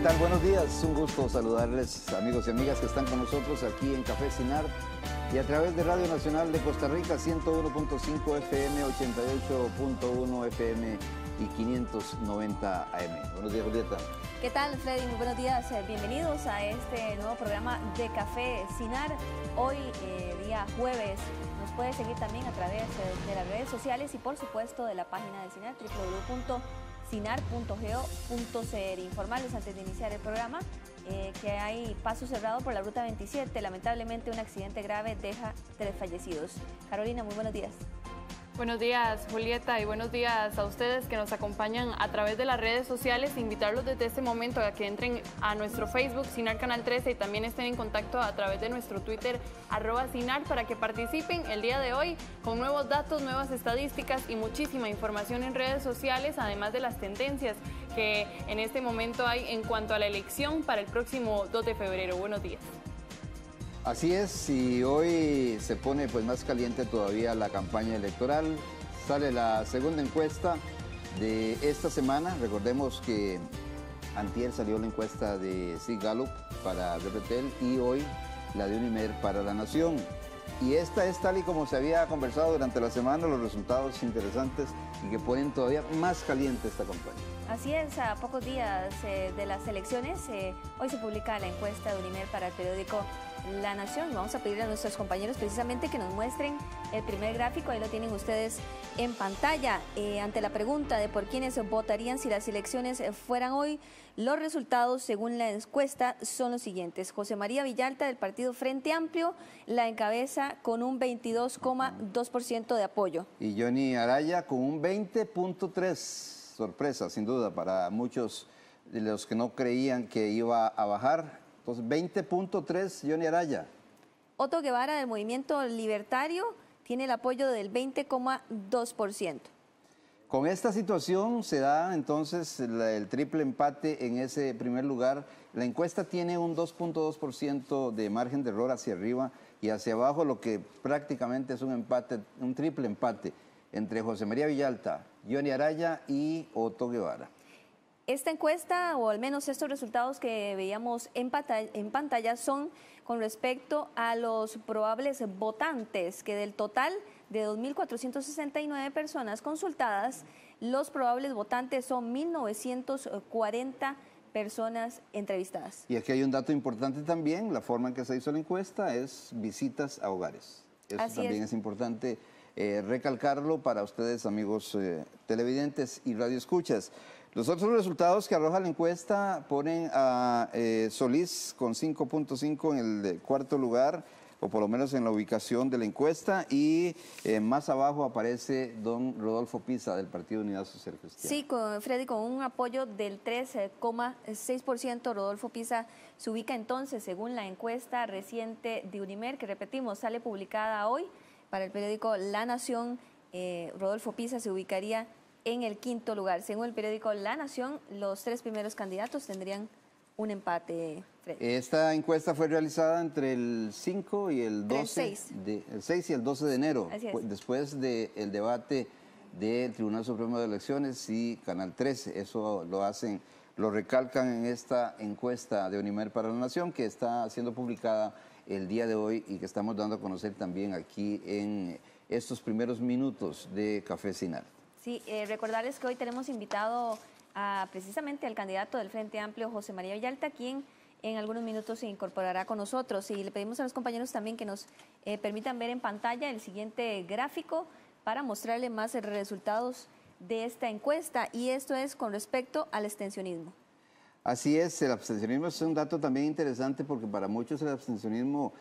tal? Buenos días, un gusto saludarles amigos y amigas que están con nosotros aquí en Café Cinar y a través de Radio Nacional de Costa Rica 101.5 FM, 88.1 FM y 590 AM. Buenos días, Julieta. ¿Qué tal, Freddy? Muy buenos días, bienvenidos a este nuevo programa de Café Cinar. Hoy, día jueves, nos puede seguir también a través de las redes sociales y por supuesto de la página de Cinar, www.cinar.go.cr. Informarles antes de iniciar el programa que hay paso cerrado por la ruta 27. Lamentablemente un accidente grave deja 3 fallecidos. Carolina, muy buenos días. Buenos días, Julieta, y buenos días a ustedes que nos acompañan a través de las redes sociales. Invitarlos desde este momento a que entren a nuestro Facebook, Cinar Canal 13, y también estén en contacto a través de nuestro Twitter, @Cinar, para que participen el día de hoy con nuevos datos, nuevas estadísticas y muchísima información en redes sociales, además de las tendencias que en este momento hay en cuanto a la elección para el próximo 2 de febrero. Buenos días. Así es, y hoy se pone pues más caliente todavía la campaña electoral. Sale la segunda encuesta de esta semana. Recordemos que antier salió la encuesta de SIG Gallup para Repretel y hoy la de Unimer para La Nación. Y esta es tal y como se había conversado durante la semana, los resultados interesantes y que ponen todavía más caliente esta campaña. Así es, a pocos días de las elecciones, hoy se publica la encuesta de Unimer para el periódico La Nación. Vamos a pedirle a nuestros compañeros precisamente que nos muestren el primer gráfico, ahí lo tienen ustedes en pantalla. Ante la pregunta de por quiénes votarían si las elecciones fueran hoy, los resultados según la encuesta son los siguientes. José María Villalta del partido Frente Amplio la encabeza con un 22,2% de apoyo. Y Johnny Araya con un 20,3%. Sorpresa, sin duda, para muchos de los que no creían que iba a bajar. Entonces, 20,3%, Johnny Araya. Otto Guevara del Movimiento Libertario tiene el apoyo del 20,2%. Con esta situación se da entonces el triple empate en ese primer lugar. La encuesta tiene un 2,2% de margen de error hacia arriba y hacia abajo, lo que prácticamente es un empate, un triple empate entre José María Villalta, Johnny Araya y Otto Guevara. Esta encuesta, o al menos estos resultados que veíamos en pantalla, son con respecto a los probables votantes, que del total de 2.469 personas consultadas, los probables votantes son 1.940 personas entrevistadas. Y aquí hay un dato importante también, la forma en que se hizo la encuesta es visitas a hogares. Eso Así también es importante recalcarlo para ustedes, amigos televidentes y radioescuchas. Los otros resultados que arroja la encuesta ponen a Solís con 5,5 en el cuarto lugar, o por lo menos en la ubicación de la encuesta, y más abajo aparece don Rodolfo Pisa del Partido Unidad Social Cristiana. Sí, Freddy, con un apoyo del 3,6%, Rodolfo Pisa se ubica entonces, según la encuesta reciente de Unimer, que repetimos, sale publicada hoy para el periódico La Nación. Rodolfo Pisa se ubicaría en el quinto lugar. Según el periódico La Nación, los 3 primeros candidatos tendrían un empate, Freddy. Esta encuesta fue realizada entre el 5 y el 12, el 6 y el 12 de enero, después del debate del Tribunal Supremo de Elecciones y Canal 13. Eso lo recalcan en esta encuesta de Unimer para la Nación, que está siendo publicada el día de hoy y que estamos dando a conocer también aquí en estos primeros minutos de Café Cinar. Sí, recordarles que hoy tenemos invitado precisamente al candidato del Frente Amplio, José María Villalta, quien en algunos minutos se incorporará con nosotros. Y le pedimos a los compañeros también que nos permitan ver en pantalla el siguiente gráfico para mostrarle más resultados de esta encuesta. Y esto es con respecto al abstencionismo. Así es, el abstencionismo es un dato también interesante porque para muchos el abstencionismo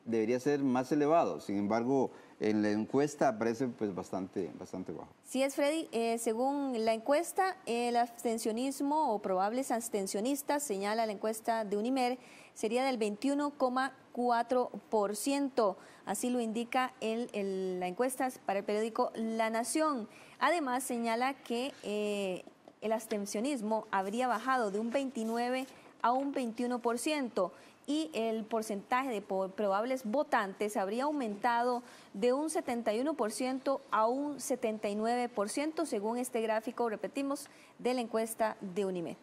debería ser más elevado. Sin embargo, en la encuesta parece pues bastante bajo. Sí es, Freddy. Según la encuesta, el abstencionismo o probables abstencionistas, señala la encuesta de Unimer, sería del 21,4%. Así lo indica la encuesta para el periódico La Nación. Además, señala que el abstencionismo habría bajado de un 29% a un 21%. Y el porcentaje de probables votantes habría aumentado de un 71% a un 79%, según este gráfico, repetimos, de la encuesta de Unimed.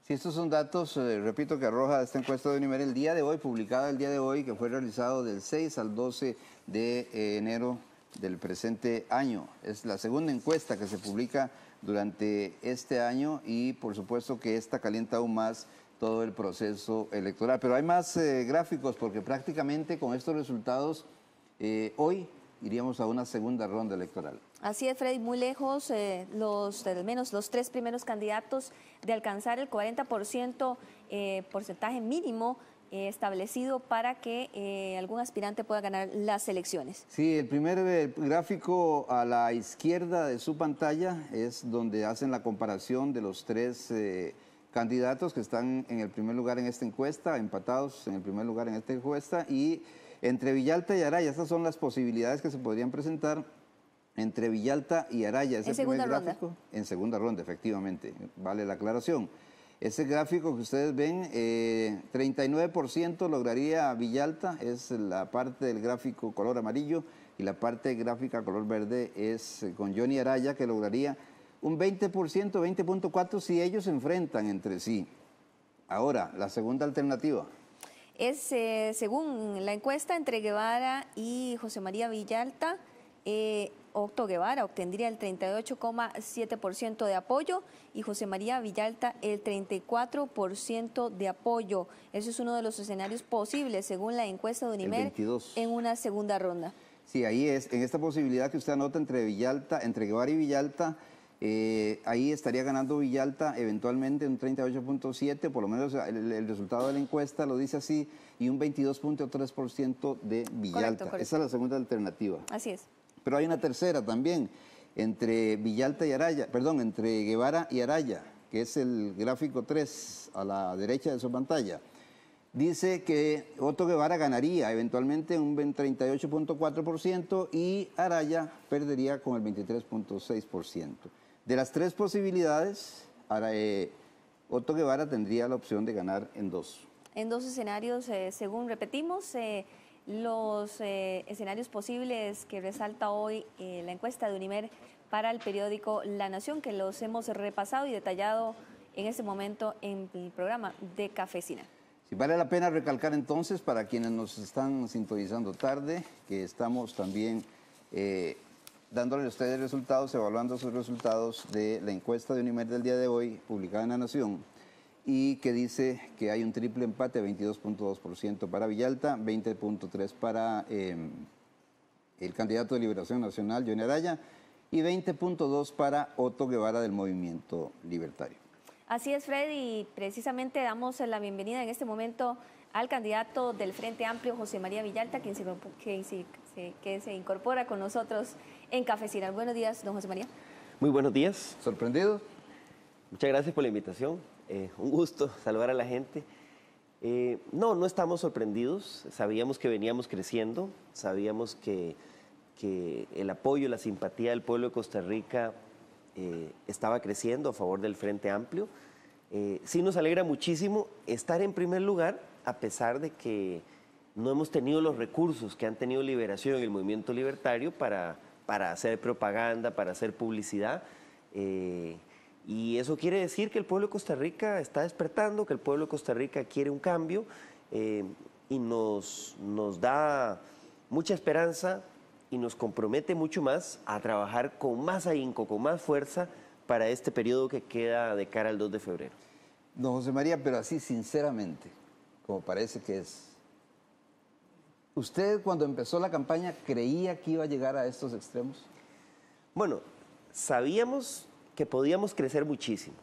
Sí, estos son datos, repito, que arroja esta encuesta de Unimer el día de hoy, publicada el día de hoy, que fue realizado del 6 al 12 de enero del presente año. Es la segunda encuesta que se publica durante este año y por supuesto que esta calienta aún más todo el proceso electoral. Pero hay más gráficos porque prácticamente con estos resultados hoy iríamos a una segunda ronda electoral. Así es, Freddy, muy lejos al menos los tres primeros candidatos de alcanzar el 40% porcentaje mínimo establecido para que algún aspirante pueda ganar las elecciones. Sí, el primer gráfico a la izquierda de su pantalla es donde hacen la comparación de los tres candidatos que están en el primer lugar en esta encuesta, empatados en el primer lugar en esta encuesta, y entre Villalta y Araya, estas son las posibilidades que se podrían presentar entre Villalta y Araya. Ese primer gráfico, en segunda ronda, efectivamente, vale la aclaración. Ese gráfico que ustedes ven, 39% lograría Villalta, es la parte del gráfico color amarillo, y la parte gráfica color verde es con Johnny Araya, que lograría un 20%, 20.4% si ellos se enfrentan entre sí. Ahora, la segunda alternativa. Es, según la encuesta, entre Guevara y José María Villalta, Otto Guevara obtendría el 38,7% de apoyo y José María Villalta el 34% de apoyo. Eso es uno de los escenarios posibles, según la encuesta de Unimer, en una segunda ronda. Sí, ahí es, en esta posibilidad que usted anota entre Guevara y Villalta, ahí estaría ganando Villalta eventualmente un 38.7%, por lo menos el resultado de la encuesta lo dice así, y un 22.3% de Villalta. Correcto. Esa es la segunda alternativa. Así es. Pero hay una tercera también, entre Villalta y Araya, perdón, entre Guevara y Araya, que es el gráfico 3 a la derecha de su pantalla. Dice que Otto Guevara ganaría eventualmente un 38.4% y Araya perdería con el 23.6%. De las tres posibilidades, Otto Guevara tendría la opción de ganar en dos. En dos escenarios, según repetimos, los escenarios posibles que resalta hoy la encuesta de Unimer para el periódico La Nación, que los hemos repasado y detallado en este momento en el programa de Cafecina. Sí, vale la pena recalcar entonces para quienes nos están sintonizando tarde, que estamos también dándole a ustedes resultados, evaluando sus resultados de la encuesta de Unimer del día de hoy, publicada en La Nación, y que dice que hay un triple empate, 22.2% para Villalta, 20.3% para el candidato de Liberación Nacional, Johnny Araya, y 20.2% para Otto Guevara del Movimiento Libertario. Así es, Freddy, y precisamente damos la bienvenida en este momento al candidato del Frente Amplio, José María Villalta, que se incorpora con nosotros en Cafecina. Buenos días, don José María. Muy buenos días. ¿Sorprendido? Muchas gracias por la invitación. Un gusto saludar a la gente. No estamos sorprendidos. Sabíamos que veníamos creciendo, sabíamos que el apoyo, la simpatía del pueblo de Costa Rica estaba creciendo a favor del Frente Amplio. Sí nos alegra muchísimo estar en primer lugar, a pesar de que no hemos tenido los recursos que han tenido Liberación y el Movimiento Libertario para hacer propaganda, para hacer publicidad. Y eso quiere decir que el pueblo de Costa Rica está despertando, que el pueblo de Costa Rica quiere un cambio y nos da mucha esperanza y nos compromete mucho más a trabajar con más ahínco, con más fuerza para este periodo que queda de cara al 2 de febrero. Don José María, pero así sinceramente, como parece que es, ¿usted cuando empezó la campaña creía que iba a llegar a estos extremos? Bueno, sabíamos que podíamos crecer muchísimo.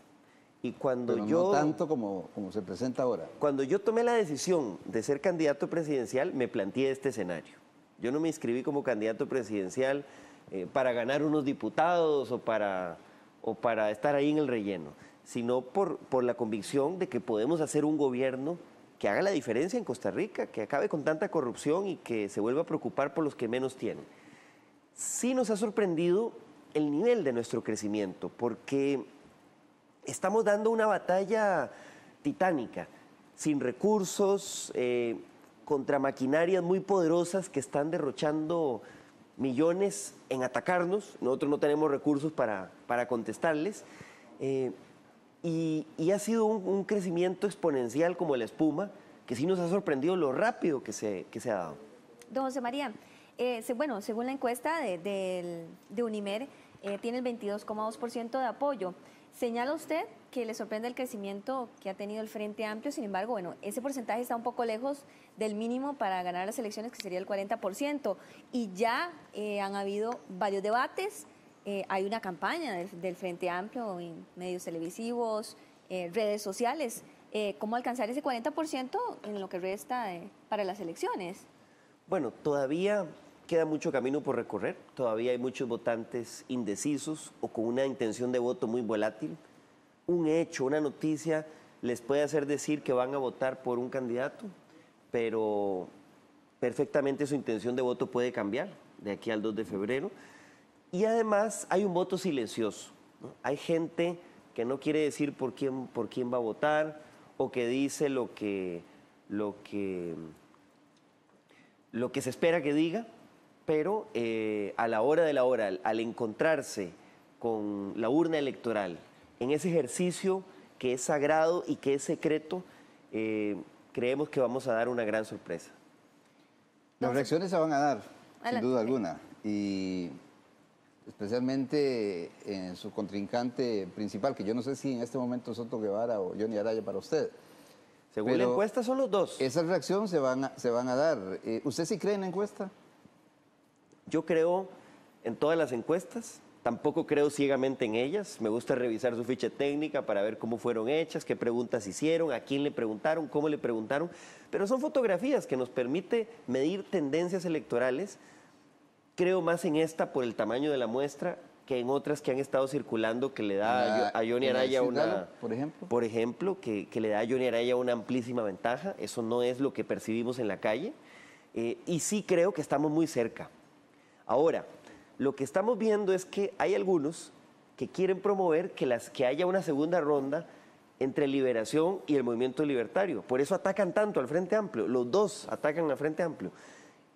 Y cuando pero no tanto como se presenta ahora. Cuando yo tomé la decisión de ser candidato presidencial, me planteé este escenario. Yo no me inscribí como candidato presidencial para ganar unos diputados o para estar ahí en el relleno, sino por la convicción de que podemos hacer un gobierno que haga la diferencia en Costa Rica, que acabe con tanta corrupción y que se vuelva a preocupar por los que menos tienen. Sí nos ha sorprendido el nivel de nuestro crecimiento, porque estamos dando una batalla titánica, sin recursos, contra maquinarias muy poderosas que están derrochando millones en atacarnos. Nosotros no tenemos recursos para contestarles. y ha sido un crecimiento exponencial como la espuma, que sí nos ha sorprendido lo rápido que se ha dado. Don José María, bueno, según la encuesta de Unimer, tiene el 22,2% de apoyo. Señala usted que le sorprende el crecimiento que ha tenido el Frente Amplio, sin embargo, bueno, ese porcentaje está un poco lejos del mínimo para ganar las elecciones, que sería el 40%, y ya han habido varios debates, hay una campaña del Frente Amplio en medios televisivos, redes sociales. ¿Cómo alcanzar ese 40% en lo que resta para las elecciones? Bueno, todavía queda mucho camino por recorrer, todavía hay muchos votantes indecisos o con una intención de voto muy volátil. Un hecho, una noticia les puede hacer decir que van a votar por un candidato, pero perfectamente su intención de voto puede cambiar de aquí al 2 de febrero. Y además hay un voto silencioso, ¿no? Hay gente que no quiere decir por quién va a votar o que dice lo que se espera que diga, pero a la hora de la hora, al encontrarse con la urna electoral, en ese ejercicio que es sagrado y que es secreto, creemos que vamos a dar una gran sorpresa. Las reacciones se van a dar, sin duda alguna, y especialmente en su contrincante principal, que yo no sé si en este momento es Otto Guevara o Johnny Araya para usted. Según la encuesta son los dos. Esas reacciones se van a dar. ¿Usted sí cree en la encuesta? Yo creo en todas las encuestas, tampoco creo ciegamente en ellas. Me gusta revisar su ficha técnica para ver cómo fueron hechas, qué preguntas hicieron, a quién le preguntaron, cómo le preguntaron. Pero son fotografías que nos permite medir tendencias electorales. Creo más en esta por el tamaño de la muestra que en otras que han estado circulando que le da a Johnny Araya una... Por ejemplo, que le da a Johnny Araya una amplísima ventaja. Eso no es lo que percibimos en la calle. Y sí creo que estamos muy cerca. Ahora, lo que estamos viendo es que hay algunos que quieren promover que haya una segunda ronda entre Liberación y el Movimiento Libertario. Por eso atacan tanto al Frente Amplio. Los dos atacan al Frente Amplio.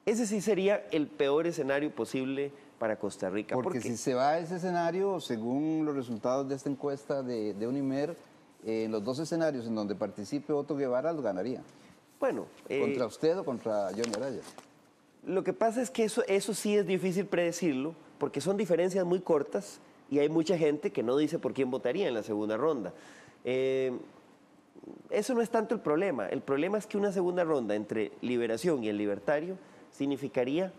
Ese sí sería el peor escenario posible para Costa Rica. Porque si se va a ese escenario, según los resultados de esta encuesta de Unimer, en los dos escenarios en donde participe Otto Guevara, los ganaría. Bueno. ¿Contra usted o contra Johnny Araya? Lo que pasa es que eso sí es difícil predecirlo, porque son diferencias muy cortas y hay mucha gente que no dice por quién votaría en la segunda ronda. Eso no es tanto el problema es que una segunda ronda entre Liberación y el Libertario significaría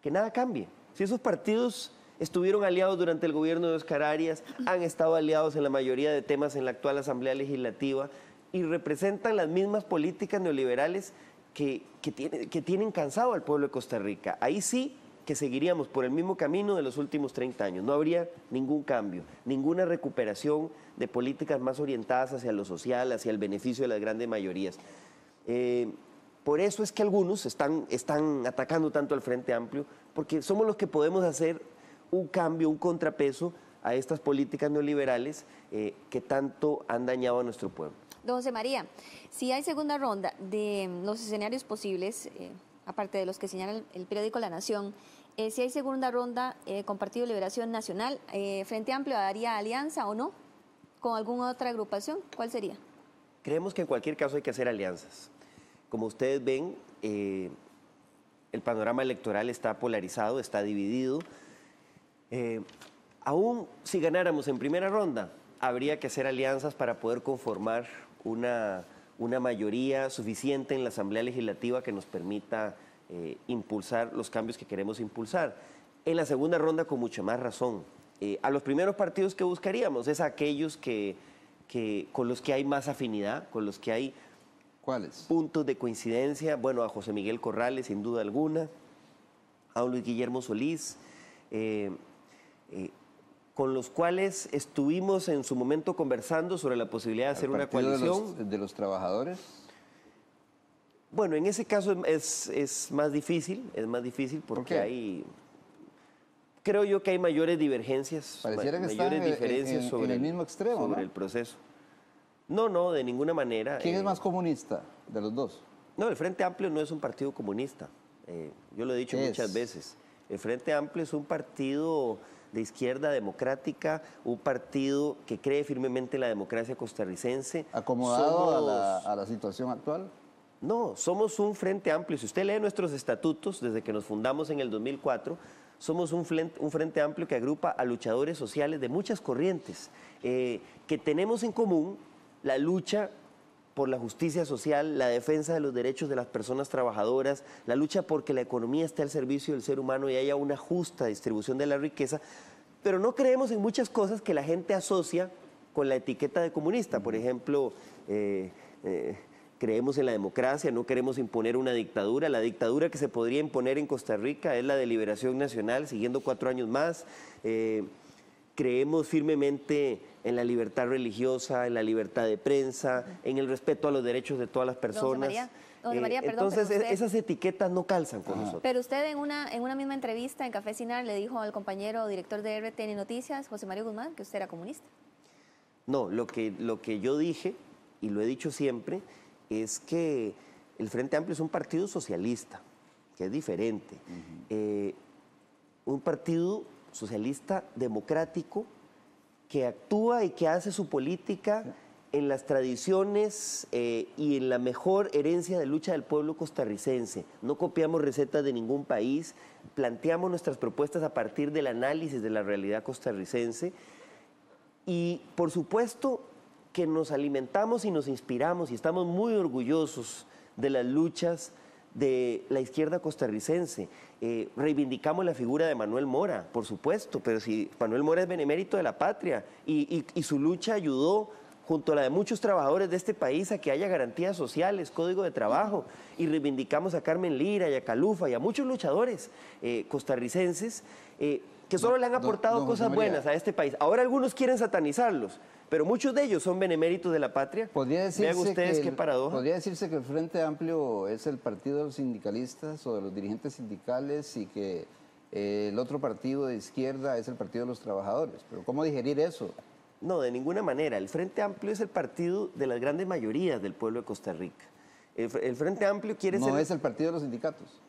que nada cambie. Si esos partidos estuvieron aliados durante el gobierno de Óscar Arias, han estado aliados en la mayoría de temas en la actual Asamblea Legislativa y representan las mismas políticas neoliberales que tienen cansado al pueblo de Costa Rica. Ahí sí que seguiríamos por el mismo camino de los últimos 30 años. No habría ningún cambio, ninguna recuperación de políticas más orientadas hacia lo social, hacia el beneficio de las grandes mayorías. Por eso es que algunos están atacando tanto al Frente Amplio, porque somos los que podemos hacer un cambio, un contrapeso a estas políticas neoliberales que tanto han dañado a nuestro pueblo. Don José María, si hay segunda ronda de los escenarios posibles, aparte de los que señala el periódico La Nación, si hay segunda ronda con Partido de Liberación Nacional, ¿Frente Amplio daría alianza o no con alguna otra agrupación? ¿Cuál sería? Creemos que en cualquier caso hay que hacer alianzas. Como ustedes ven, el panorama electoral está polarizado, está dividido. Aún si ganáramos en primera ronda, habría que hacer alianzas para poder conformar una mayoría suficiente en la Asamblea Legislativa que nos permita impulsar los cambios que queremos impulsar. En la segunda ronda, con mucha más razón. A los primeros partidos que buscaríamos es a aquellos con los que hay más afinidad, con los que hay ¿cuáles? Puntos de coincidencia. Bueno, a José Miguel Corrales, sin duda alguna, a Luis Guillermo Solís, con los cuales estuvimos en su momento conversando sobre la posibilidad de hacer una coalición. ¿De los trabajadores? Bueno, en ese caso es más difícil, porque ¿por qué? hay... Creo yo que hay mayores divergencias, pareciera que mayores diferencias en el mismo extremo, sobre ¿no? el proceso. No, de ninguna manera. ¿Quién es más comunista de los dos? No, el Frente Amplio no es un partido comunista. Yo lo he dicho muchas veces. El Frente Amplio es un partido de izquierda democrática, un partido que cree firmemente en la democracia costarricense. ¿Acomodado a la situación actual? No, somos un Frente Amplio. Si usted lee nuestros estatutos, desde que nos fundamos en el 2004, somos un frente amplio que agrupa a luchadores sociales de muchas corrientes, que tenemos en común la lucha por la justicia social, la defensa de los derechos de las personas trabajadoras, la lucha porque la economía esté al servicio del ser humano y haya una justa distribución de la riqueza, pero no creemos en muchas cosas que la gente asocia con la etiqueta de comunista. Por ejemplo, creemos en la democracia, no queremos imponer una dictadura. La dictadura que se podría imponer en Costa Rica es la de Liberación Nacional, siguiendo 4 años más. Creemos firmemente en la libertad religiosa, en la libertad de prensa, en el respeto a los derechos de todas las personas. Don María, perdón, entonces, pero usted, esas etiquetas no calzan con nosotros. Pero usted en una misma entrevista en Café Cinar le dijo al compañero director de RTN Noticias, José Mario Guzmán, que usted era comunista. No, lo que yo dije, y lo he dicho siempre, es que el Frente Amplio es un partido socialista, que es diferente. Un partido socialista democrático que actúa y que hace su política en las tradiciones y en la mejor herencia de lucha del pueblo costarricense. No copiamos recetas de ningún país, planteamos nuestras propuestas a partir del análisis de la realidad costarricense y, por supuesto, que nos alimentamos y nos inspiramos y estamos muy orgullosos de las luchas de la izquierda costarricense. Reivindicamos la figura de Manuel Mora, por supuesto, pero si Manuel Mora es benemérito de la patria y su lucha ayudó junto a la de muchos trabajadores de este país a que haya garantías sociales, código de trabajo, y reivindicamos a Carmen Lira y a Calufa y a muchos luchadores costarricenses que solo le han aportado cosas buenas a este país. Ahora algunos quieren satanizarlos, pero muchos de ellos son beneméritos de la patria. Vean ustedes qué paradoja. ¿Podría decirse que el Frente Amplio es el partido de los sindicalistas o de los dirigentes sindicales y que el otro partido de izquierda es el partido de los trabajadores? ¿Pero cómo digerir eso? No, de ninguna manera. El Frente Amplio es el partido de las grandes mayorías del pueblo de Costa Rica. El Frente Amplio quiere ser... ¿No es el partido de los sindicatos?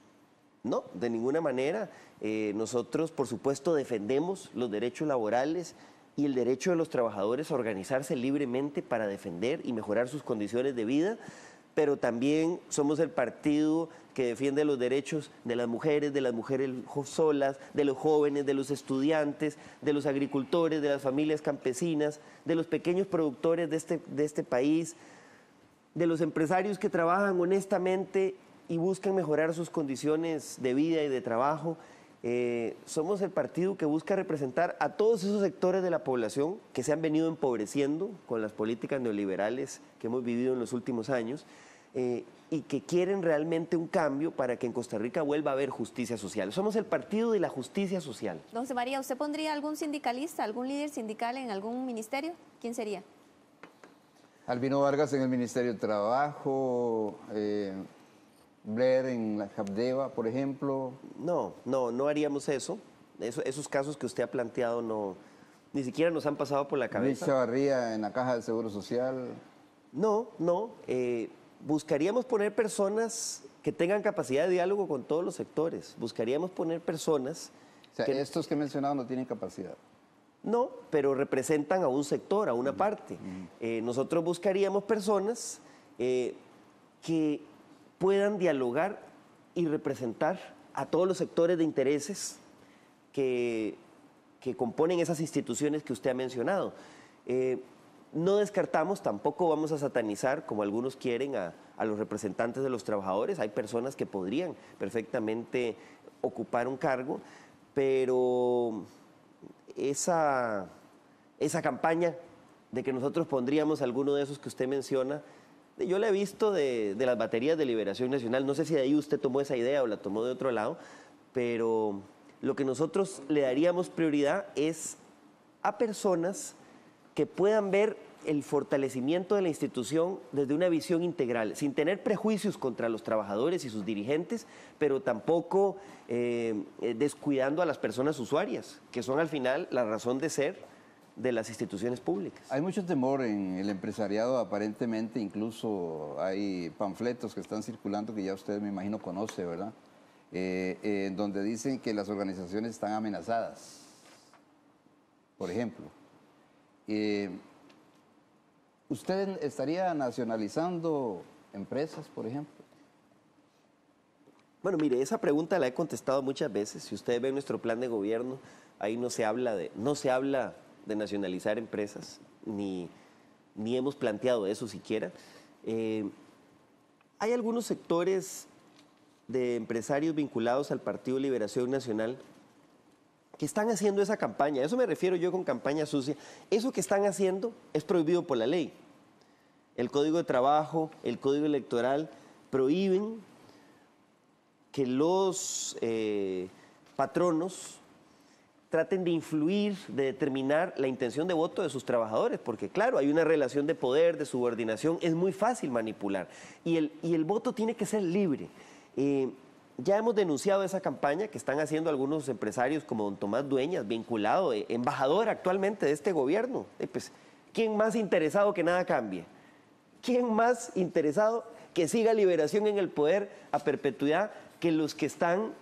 No, de ninguna manera. Nosotros, por supuesto, defendemos los derechos laborales y el derecho de los trabajadores a organizarse libremente para defender y mejorar sus condiciones de vida, pero también somos el partido que defiende los derechos de las mujeres solas, de los jóvenes, de los estudiantes, de los agricultores, de las familias campesinas, de los pequeños productores de este país, de los empresarios que trabajan honestamente y buscan mejorar sus condiciones de vida y de trabajo. Somos el partido que busca representar a todos esos sectores de la población que se han venido empobreciendo con las políticas neoliberales que hemos vivido en los últimos años y que quieren realmente un cambio para que en Costa Rica vuelva a haber justicia social. Somos el partido de la justicia social. Don José María, ¿usted pondría algún sindicalista, algún líder sindical en algún ministerio? ¿Quién sería? Albino Vargas en el Ministerio de Trabajo, Blair en la Capdeva, por ejemplo. No haríamos eso. Esos casos que usted ha planteado ni siquiera nos han pasado por la cabeza. Luis Chavarría en la Caja de Seguro Social. No. Buscaríamos poner personas que tengan capacidad de diálogo con todos los sectores. Buscaríamos poner personas... O sea, estos que he mencionado no tienen capacidad. No, pero representan a un sector, a una parte. Nosotros buscaríamos personas que puedan dialogar y representar a todos los sectores de intereses que componen esas instituciones que usted ha mencionado. No descartamos, tampoco vamos a satanizar, como algunos quieren, a los representantes de los trabajadores. Hay personas que podrían perfectamente ocupar un cargo, pero esa campaña de que nosotros pondríamos alguno de esos que usted menciona, yo la he visto de las baterías de Liberación Nacional. No sé si de ahí usted tomó esa idea o la tomó de otro lado, pero lo que nosotros le daríamos prioridad es a personas que puedan ver el fortalecimiento de la institución desde una visión integral, sin tener prejuicios contra los trabajadores y sus dirigentes, pero tampoco descuidando a las personas usuarias, que son al final la razón de ser de las instituciones públicas. Hay mucho temor en el empresariado, aparentemente, incluso hay panfletos que están circulando que ya usted, me imagino, conoce, ¿verdad? donde dicen que las organizaciones están amenazadas, por ejemplo. ¿Usted estaría nacionalizando empresas, por ejemplo? Bueno, mire, esa pregunta la he contestado muchas veces. Si ustedes ven nuestro plan de gobierno, ahí no se habla de nacionalizar empresas, ni hemos planteado eso siquiera. Hay algunos sectores de empresarios vinculados al Partido Liberación Nacional que están haciendo esa campaña. A eso me refiero yo con campaña sucia. Eso que están haciendo es prohibido por la ley. El Código de Trabajo, el Código Electoral prohíben que los patronos traten de influir, de determinar la intención de voto de sus trabajadores, porque claro, hay una relación de poder, de subordinación, es muy fácil manipular. Y el voto tiene que ser libre. Ya hemos denunciado esa campaña que están haciendo algunos empresarios como don Tomás Dueñas, vinculado, embajador actualmente de este gobierno. Pues, ¿quién más interesado que nada cambie? ¿Quién más interesado que siga Liberación en el poder a perpetuidad que los que están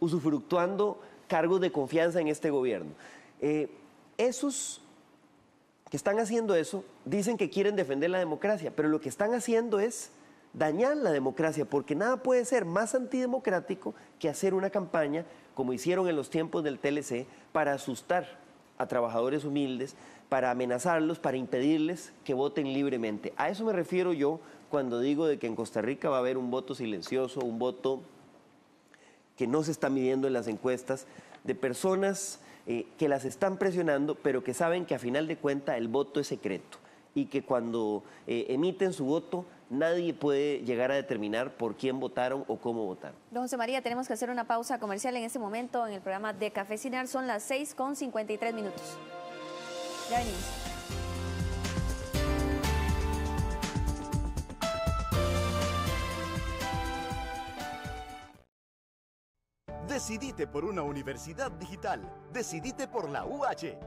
usufructuando cargos de confianza en este gobierno? Esos que están haciendo eso dicen que quieren defender la democracia, pero lo que están haciendo es dañar la democracia, porque nada puede ser más antidemocrático que hacer una campaña, como hicieron en los tiempos del TLC, para asustar a trabajadores humildes, para amenazarlos, para impedirles que voten libremente. A eso me refiero yo cuando digo de que en Costa Rica va a haber un voto silencioso, un voto que no se está midiendo en las encuestas, de personas que las están presionando, pero que saben que a final de cuentas el voto es secreto y que cuando emiten su voto nadie puede llegar a determinar por quién votaron o cómo votaron. Don José María, tenemos que hacer una pausa comercial en este momento en el programa de Café Cinar. Son las 6:53 minutos. Ya venimos. Decidite por una universidad digital. Decidite por la UH.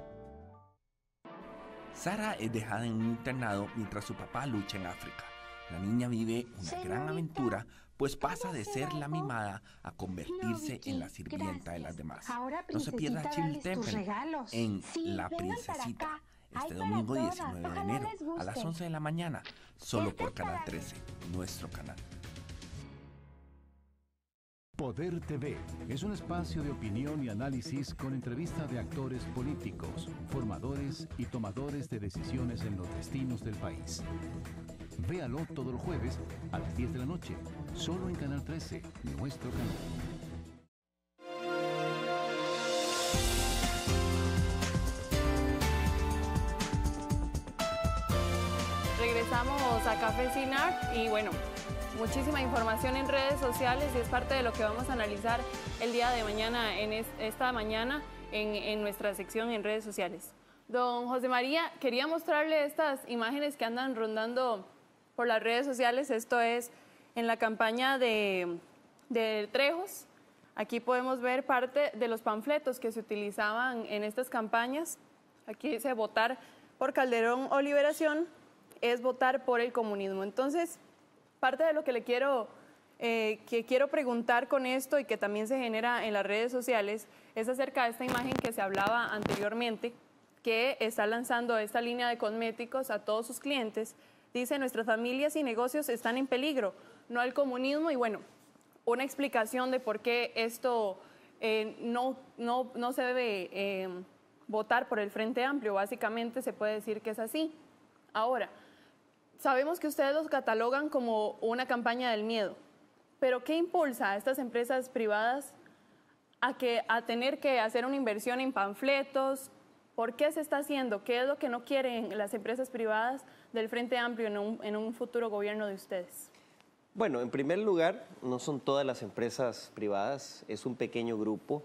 Sara es dejada en un internado mientras su papá lucha en África. La niña vive una gran aventura, pues pasa de ser la mimada a convertirse en la sirvienta de las demás. No se pierda Chill Temple en La Princesita, este domingo 19 de enero a las 11 de la mañana, solo por Canal 13, nuestro canal. Poder TV es un espacio de opinión y análisis con entrevista de actores políticos, formadores y tomadores de decisiones en los destinos del país. Véalo todos los jueves a las 10 de la noche, solo en Canal 13, nuestro canal. Regresamos a Café Cinar y bueno, muchísima información en redes sociales y es parte de lo que vamos a analizar el día de mañana, esta mañana, en nuestra sección en redes sociales. Don José María, quería mostrarle estas imágenes que andan rondando por las redes sociales. Esto es en la campaña de Trejos. Aquí podemos ver parte de los panfletos que se utilizaban en estas campañas. Aquí dice: votar por Calderón o Liberación es votar por el comunismo. Entonces, parte de lo que quiero preguntar con esto y que también se genera en las redes sociales es acerca de esta imagen que se hablaba anteriormente, que está lanzando esta línea de cosméticos a todos sus clientes. Dice: nuestras familias y negocios están en peligro, no al comunismo. Y bueno, una explicación de por qué esto no se debe votar por el Frente Amplio. Básicamente se puede decir que es así. Ahora, sabemos que ustedes los catalogan como una campaña del miedo, pero ¿qué impulsa a estas empresas privadas a tener que hacer una inversión en panfletos? ¿Por qué se está haciendo? ¿Qué es lo que no quieren las empresas privadas del Frente Amplio en un futuro gobierno de ustedes? Bueno, en primer lugar, no son todas las empresas privadas, es un pequeño grupo.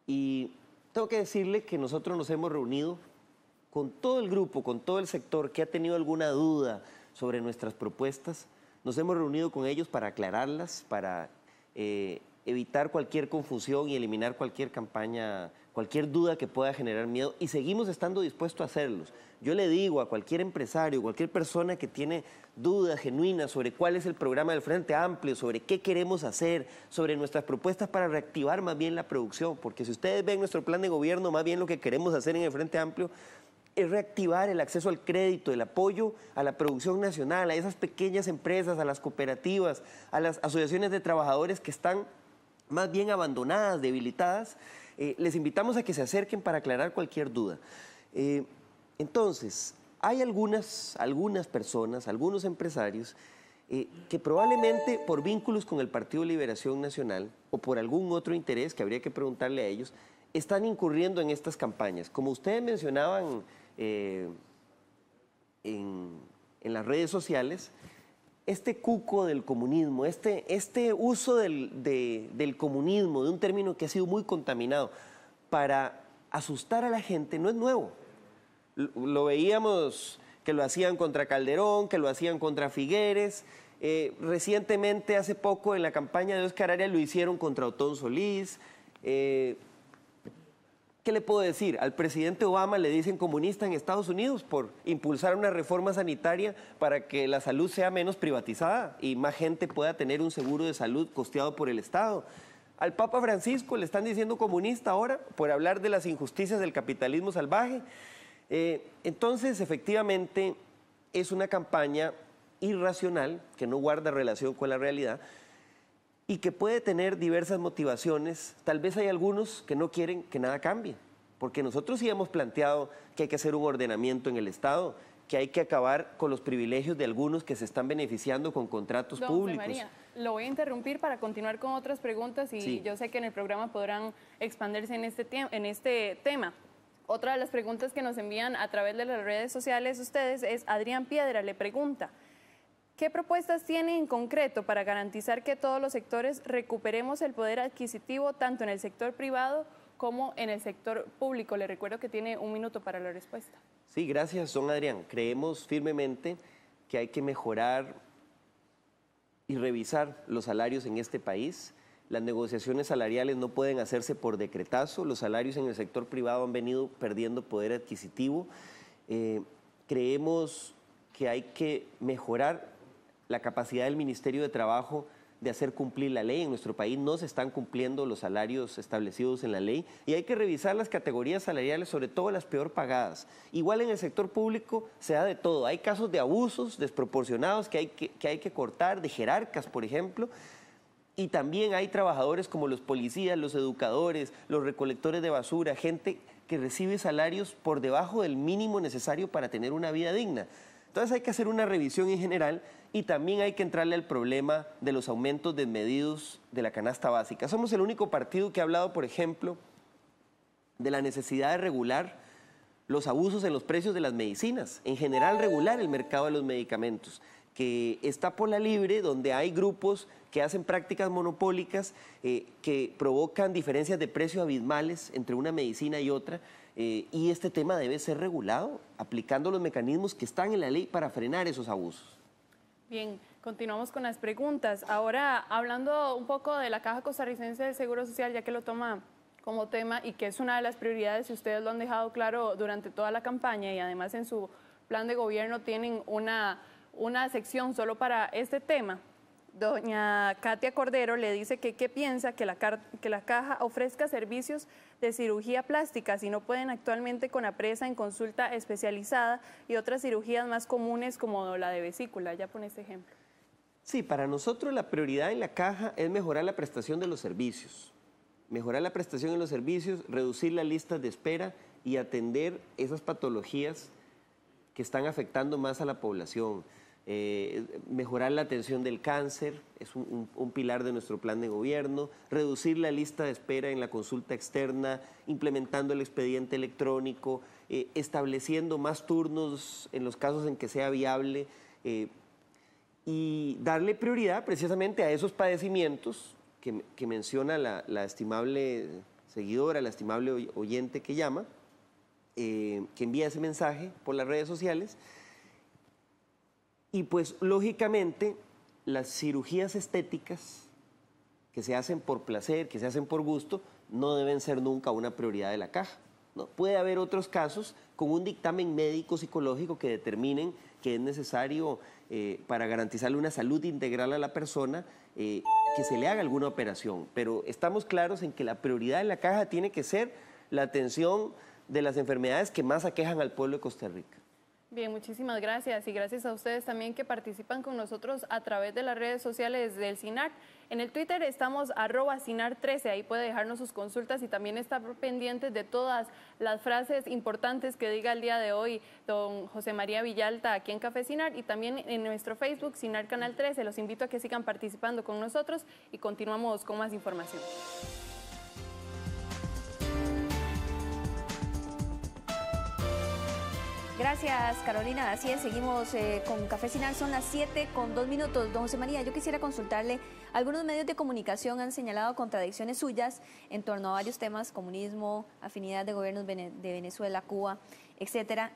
Y tengo que decirle que nosotros nos hemos reunido con todo el grupo, con todo el sector que ha tenido alguna duda sobre nuestras propuestas. Nos hemos reunido con ellos para aclararlas, para evitar cualquier confusión y eliminar cualquier cualquier duda que pueda generar miedo y seguimos estando dispuestos a hacerlos. Yo le digo a cualquier empresario, cualquier persona que tiene dudas genuinas sobre cuál es el programa del Frente Amplio, sobre qué queremos hacer, sobre nuestras propuestas para reactivar más bien la producción, porque si ustedes ven nuestro plan de gobierno, más bien lo que queremos hacer en el Frente Amplio es reactivar el acceso al crédito, el apoyo a la producción nacional, a esas pequeñas empresas, a las cooperativas, a las asociaciones de trabajadores que están más bien abandonadas, debilitadas. Les invitamos a que se acerquen para aclarar cualquier duda. Entonces, hay algunas personas, algunos empresarios que probablemente por vínculos con el Partido de Liberación Nacional o por algún otro interés que habría que preguntarle a ellos, están incurriendo en estas campañas. Como ustedes mencionaban en las redes sociales, este cuco del comunismo, este uso del comunismo, de un término que ha sido muy contaminado, para asustar a la gente no es nuevo. Lo veíamos que lo hacían contra Calderón, que lo hacían contra Figueres. Recientemente, hace poco, en la campaña de Oscar Arias lo hicieron contra Otón Solís. ¿Qué le puedo decir? Al presidente Obama le dicen comunista en Estados Unidos por impulsar una reforma sanitaria para que la salud sea menos privatizada y más gente pueda tener un seguro de salud costeado por el Estado. Al Papa Francisco le están diciendo comunista ahora por hablar de las injusticias del capitalismo salvaje. Entonces, efectivamente, es una campaña irracional que no guarda relación con la realidad y que puede tener diversas motivaciones. Tal vez hay algunos que no quieren que nada cambie, porque nosotros sí hemos planteado que hay que hacer un ordenamiento en el Estado, que hay que acabar con los privilegios de algunos que se están beneficiando con contratos públicos. María, lo voy a interrumpir para continuar con otras preguntas y sí, yo sé que en el programa podrán expandirse en este tema. Otra de las preguntas que nos envían a través de las redes sociales ustedes es Adrián Piedra, le pregunta: ¿qué propuestas tiene en concreto para garantizar que todos los sectores recuperemos el poder adquisitivo tanto en el sector privado como en el sector público? Le recuerdo que tiene 1 minuto para la respuesta. Sí, gracias, don Adrián. Creemos firmemente que hay que mejorar y revisar los salarios en este país. Las negociaciones salariales no pueden hacerse por decretazo. Los salarios en el sector privado han venido perdiendo poder adquisitivo. Creemos que hay que mejorar la capacidad del Ministerio de Trabajo de hacer cumplir la ley. En nuestro país no se están cumpliendo los salarios establecidos en la ley y hay que revisar las categorías salariales, sobre todo las peor pagadas. Igual en el sector público se da de todo. Hay casos de abusos desproporcionados que hay que cortar, de jerarcas, por ejemplo. Y también hay trabajadores como los policías, los educadores, los recolectores de basura, gente que recibe salarios por debajo del mínimo necesario para tener una vida digna. Entonces hay que hacer una revisión en general y también hay que entrarle al problema de los aumentos desmedidos de la canasta básica. Somos el único partido que ha hablado, por ejemplo, de la necesidad de regular los abusos en los precios de las medicinas, en general regular el mercado de los medicamentos, que está por la libre, donde hay grupos que hacen prácticas monopólicas que provocan diferencias de precio abismales entre una medicina y otra, y este tema debe ser regulado, aplicando los mecanismos que están en la ley para frenar esos abusos. Bien, continuamos con las preguntas. Ahora, hablando un poco de la Caja Costarricense del Seguro Social, ya que lo toma como tema y que es una de las prioridades, y ustedes lo han dejado claro durante toda la campaña y además en su plan de gobierno tienen una sección solo para este tema. Doña Katia Cordero le dice que qué piensa que la Caja ofrezca servicios de cirugía plástica si no pueden actualmente con APRESA en consulta especializada y otras cirugías más comunes como la de vesícula. Ya pone este ejemplo. Sí, para nosotros la prioridad en la Caja es mejorar la prestación de los servicios. Mejorar la prestación de los servicios, reducir las listas de espera y atender esas patologías que están afectando más a la población. Mejorar la atención del cáncer es un pilar de nuestro plan de gobierno, reducir la lista de espera en la consulta externa, implementando el expediente electrónico, estableciendo más turnos en los casos en que sea viable y darle prioridad precisamente a esos padecimientos que menciona la estimable seguidora, la estimable oyente que llama, que envía ese mensaje por las redes sociales. Y pues lógicamente las cirugías estéticas que se hacen por placer, que se hacen por gusto, no deben ser nunca una prioridad de la caja, ¿no? Puede haber otros casos con un dictamen médico psicológico que determinen que es necesario para garantizarle una salud integral a la persona que se le haga alguna operación, pero estamos claros en que la prioridad de la caja tiene que ser la atención de las enfermedades que más aquejan al pueblo de Costa Rica. Bien, muchísimas gracias y gracias a ustedes también que participan con nosotros a través de las redes sociales del CINAR. En el Twitter estamos @CINAR13, ahí puede dejarnos sus consultas y también estar pendientes de todas las frases importantes que diga el día de hoy don José María Villalta aquí en Café CINAR y también en nuestro Facebook CINAR Canal 13. Los invito a que sigan participando con nosotros y continuamos con más información. Gracias, Carolina. Así es, seguimos con Café CINAR, son las 7:02. Don José María, yo quisiera consultarle, algunos medios de comunicación han señalado contradicciones suyas en torno a varios temas, comunismo, afinidad de gobiernos de Venezuela, Cuba, etcétera.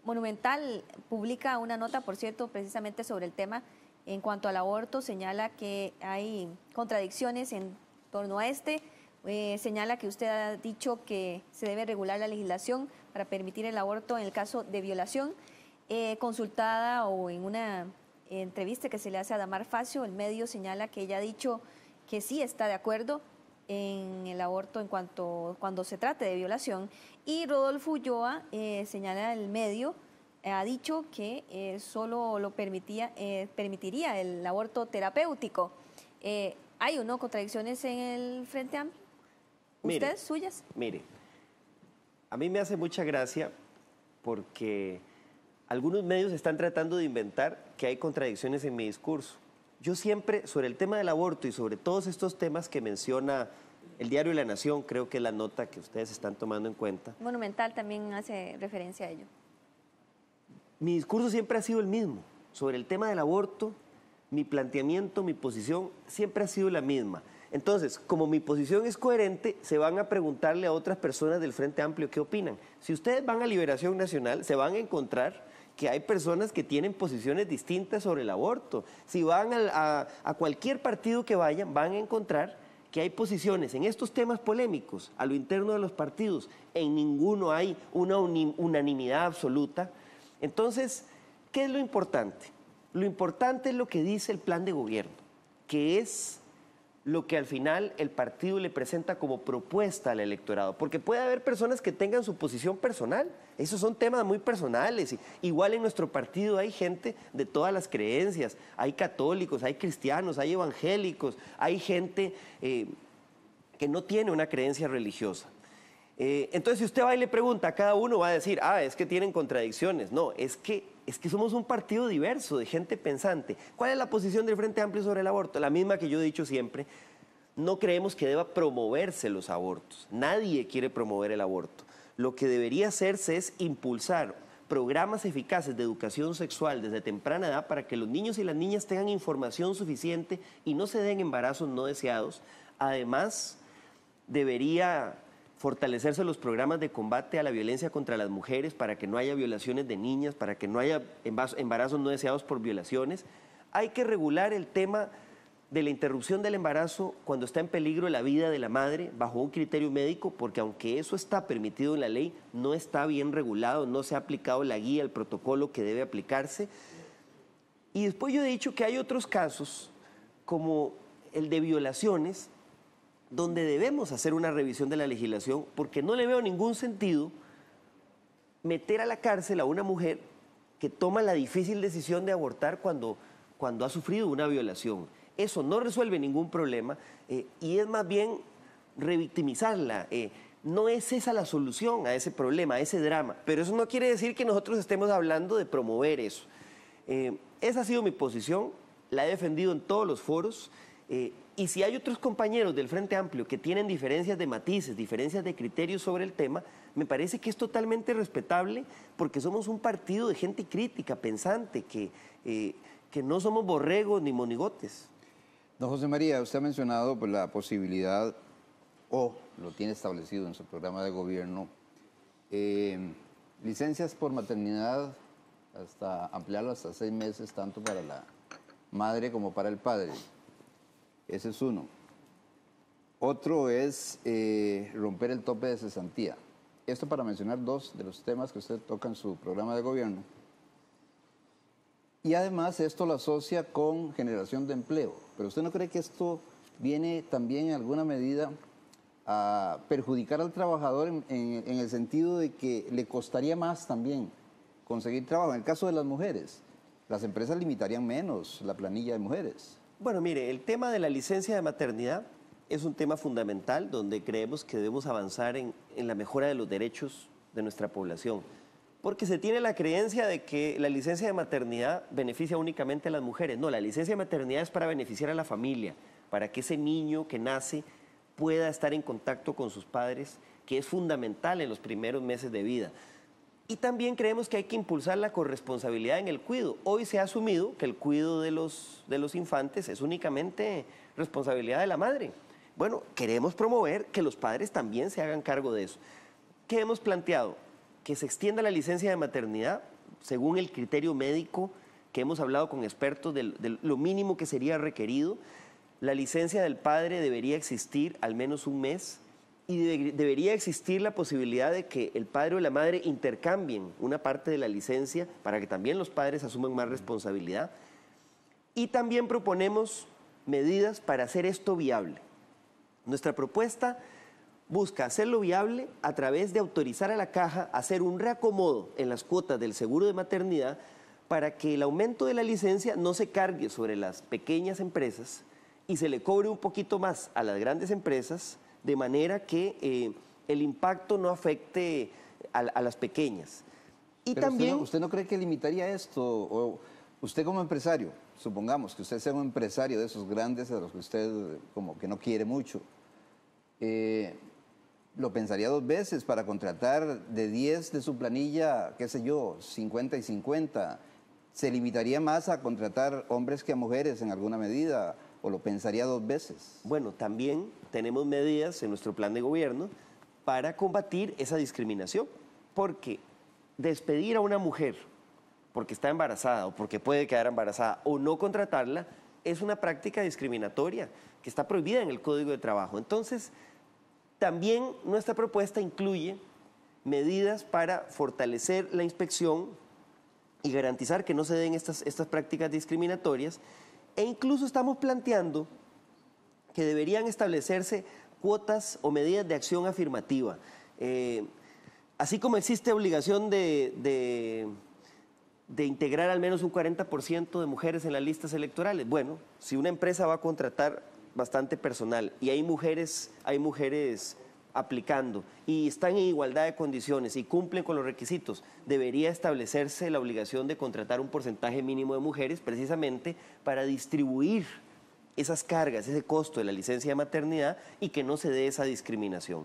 Monumental publica una nota, por cierto, precisamente sobre el tema en cuanto al aborto, señala que hay contradicciones en torno a este. Señala que usted ha dicho que se debe regular la legislación para permitir el aborto en el caso de violación. Consultada o en una entrevista que se le hace a Damar Facio, el medio señala que ella ha dicho que sí está de acuerdo en el aborto en cuando se trate de violación. Y Rodolfo Ulloa, señala el medio, ha dicho que solo lo permitiría el aborto terapéutico. ¿Hay o no contradicciones en el Frente Amplio? ¿Ustedes, suyas? Mire, a mí me hace mucha gracia porque algunos medios están tratando de inventar que hay contradicciones en mi discurso. Yo siempre, sobre el tema del aborto y sobre todos estos temas que menciona el diario La Nación, creo que es la nota que ustedes están tomando en cuenta. Monumental también hace referencia a ello. Mi discurso siempre ha sido el mismo. Sobre el tema del aborto, mi planteamiento, mi posición siempre ha sido la misma. Entonces, como mi posición es coherente, se van a preguntarle a otras personas del Frente Amplio qué opinan. Si ustedes van a Liberación Nacional, se van a encontrar que hay personas que tienen posiciones distintas sobre el aborto. Si van a cualquier partido que vayan, van a encontrar que hay posiciones en estos temas polémicos, a lo interno de los partidos. En ninguno hay una unanimidad absoluta. Entonces, ¿qué es lo importante? Lo importante es lo que dice el plan de gobierno, que es lo que al final el partido le presenta como propuesta al electorado, porque puede haber personas que tengan su posición personal, esos son temas muy personales, igual en nuestro partido hay gente de todas las creencias, hay católicos, hay cristianos, hay evangélicos, hay gente que no tiene una creencia religiosa. Entonces, si usted va y le pregunta a cada uno, va a decir, es que tienen contradicciones. No, es que somos un partido diverso, de gente pensante. ¿Cuál es la posición del Frente Amplio sobre el aborto? La misma que yo he dicho siempre. No creemos que deba promoverse los abortos. Nadie quiere promover el aborto. Lo que debería hacerse es impulsar programas eficaces de educación sexual desde temprana edad para que los niños y las niñas tengan información suficiente y no se den embarazos no deseados. Además, debería fortalecerse los programas de combate a la violencia contra las mujeres para que no haya violaciones de niñas, para que no haya embarazos no deseados por violaciones. Hay que regular el tema de la interrupción del embarazo cuando está en peligro la vida de la madre bajo un criterio médico, porque aunque eso está permitido en la ley, no está bien regulado, no se ha aplicado la guía, el protocolo que debe aplicarse. Y después yo he dicho que hay otros casos, como el de violaciones, donde debemos hacer una revisión de la legislación, porque no le veo ningún sentido meter a la cárcel a una mujer que toma la difícil decisión de abortar cuando ha sufrido una violación. Eso no resuelve ningún problema y es más bien revictimizarla. No es esa la solución a ese problema, a ese drama, pero eso no quiere decir que nosotros estemos hablando de promover eso. Esa ha sido mi posición, la he defendido en todos los foros. Y si hay otros compañeros del Frente Amplio que tienen diferencias de matices, diferencias de criterios sobre el tema, me parece que es totalmente respetable porque somos un partido de gente crítica, pensante, que no somos borregos ni monigotes. Don José María, usted ha mencionado pues, la posibilidad, o lo tiene establecido en su programa de gobierno, licencias por maternidad, hasta ampliarlo hasta 6 meses, tanto para la madre como para el padre. Ese es uno. Otro es romper el tope de cesantía. Esto para mencionar dos de los temas que usted toca en su programa de gobierno. Y además esto lo asocia con generación de empleo. Pero ¿usted no cree que esto viene también en alguna medida a perjudicar al trabajador en el sentido de que le costaría más también conseguir trabajo? En el caso de las mujeres, las empresas limitarían menos la planilla de mujeres. Bueno, mire, el tema de la licencia de maternidad es un tema fundamental donde creemos que debemos avanzar en la mejora de los derechos de nuestra población. Porque se tiene la creencia de que la licencia de maternidad beneficia únicamente a las mujeres. No, la licencia de maternidad es para beneficiar a la familia, para que ese niño que nace pueda estar en contacto con sus padres, que es fundamental en los primeros meses de vida. Y también creemos que hay que impulsar la corresponsabilidad en el cuidado. Hoy se ha asumido que el cuidado de los infantes es únicamente responsabilidad de la madre. Bueno, queremos promover que los padres también se hagan cargo de eso. ¿Qué hemos planteado? Que se extienda la licencia de maternidad según el criterio médico que hemos hablado con expertos de lo mínimo que sería requerido. La licencia del padre debería existir al menos un mes y debería existir la posibilidad de que el padre o la madre intercambien una parte de la licencia para que también los padres asuman más responsabilidad. Y también proponemos medidas para hacer esto viable. Nuestra propuesta busca hacerlo viable a través de autorizar a la Caja a hacer un reacomodo en las cuotas del seguro de maternidad para que el aumento de la licencia no se cargue sobre las pequeñas empresas y se le cobre un poquito más a las grandes empresas, de manera que el impacto no afecte a las pequeñas. Y pero también... ¿Usted no cree que limitaría esto? O usted como empresario, supongamos que usted sea un empresario de esos grandes a los que usted como que no quiere mucho, lo pensaría dos veces para contratar de 10 de su planilla, qué sé yo, 50 y 50. ¿Se limitaría más a contratar hombres que a mujeres en alguna medida? ¿O lo pensaría dos veces? Bueno, también tenemos medidas en nuestro plan de gobierno para combatir esa discriminación. Porque despedir a una mujer porque está embarazada o porque puede quedar embarazada o no contratarla es una práctica discriminatoria que está prohibida en el Código de Trabajo. Entonces, también nuestra propuesta incluye medidas para fortalecer la inspección y garantizar que no se den estas prácticas discriminatorias. E incluso estamos planteando que deberían establecerse cuotas o medidas de acción afirmativa. Así como existe obligación de integrar al menos un 40% de mujeres en las listas electorales. Bueno, si una empresa va a contratar bastante personal y hay mujeres aplicando y están en igualdad de condiciones y cumplen con los requisitos, debería establecerse la obligación de contratar un porcentaje mínimo de mujeres precisamente para distribuir esas cargas, ese costo de la licencia de maternidad y que no se dé esa discriminación.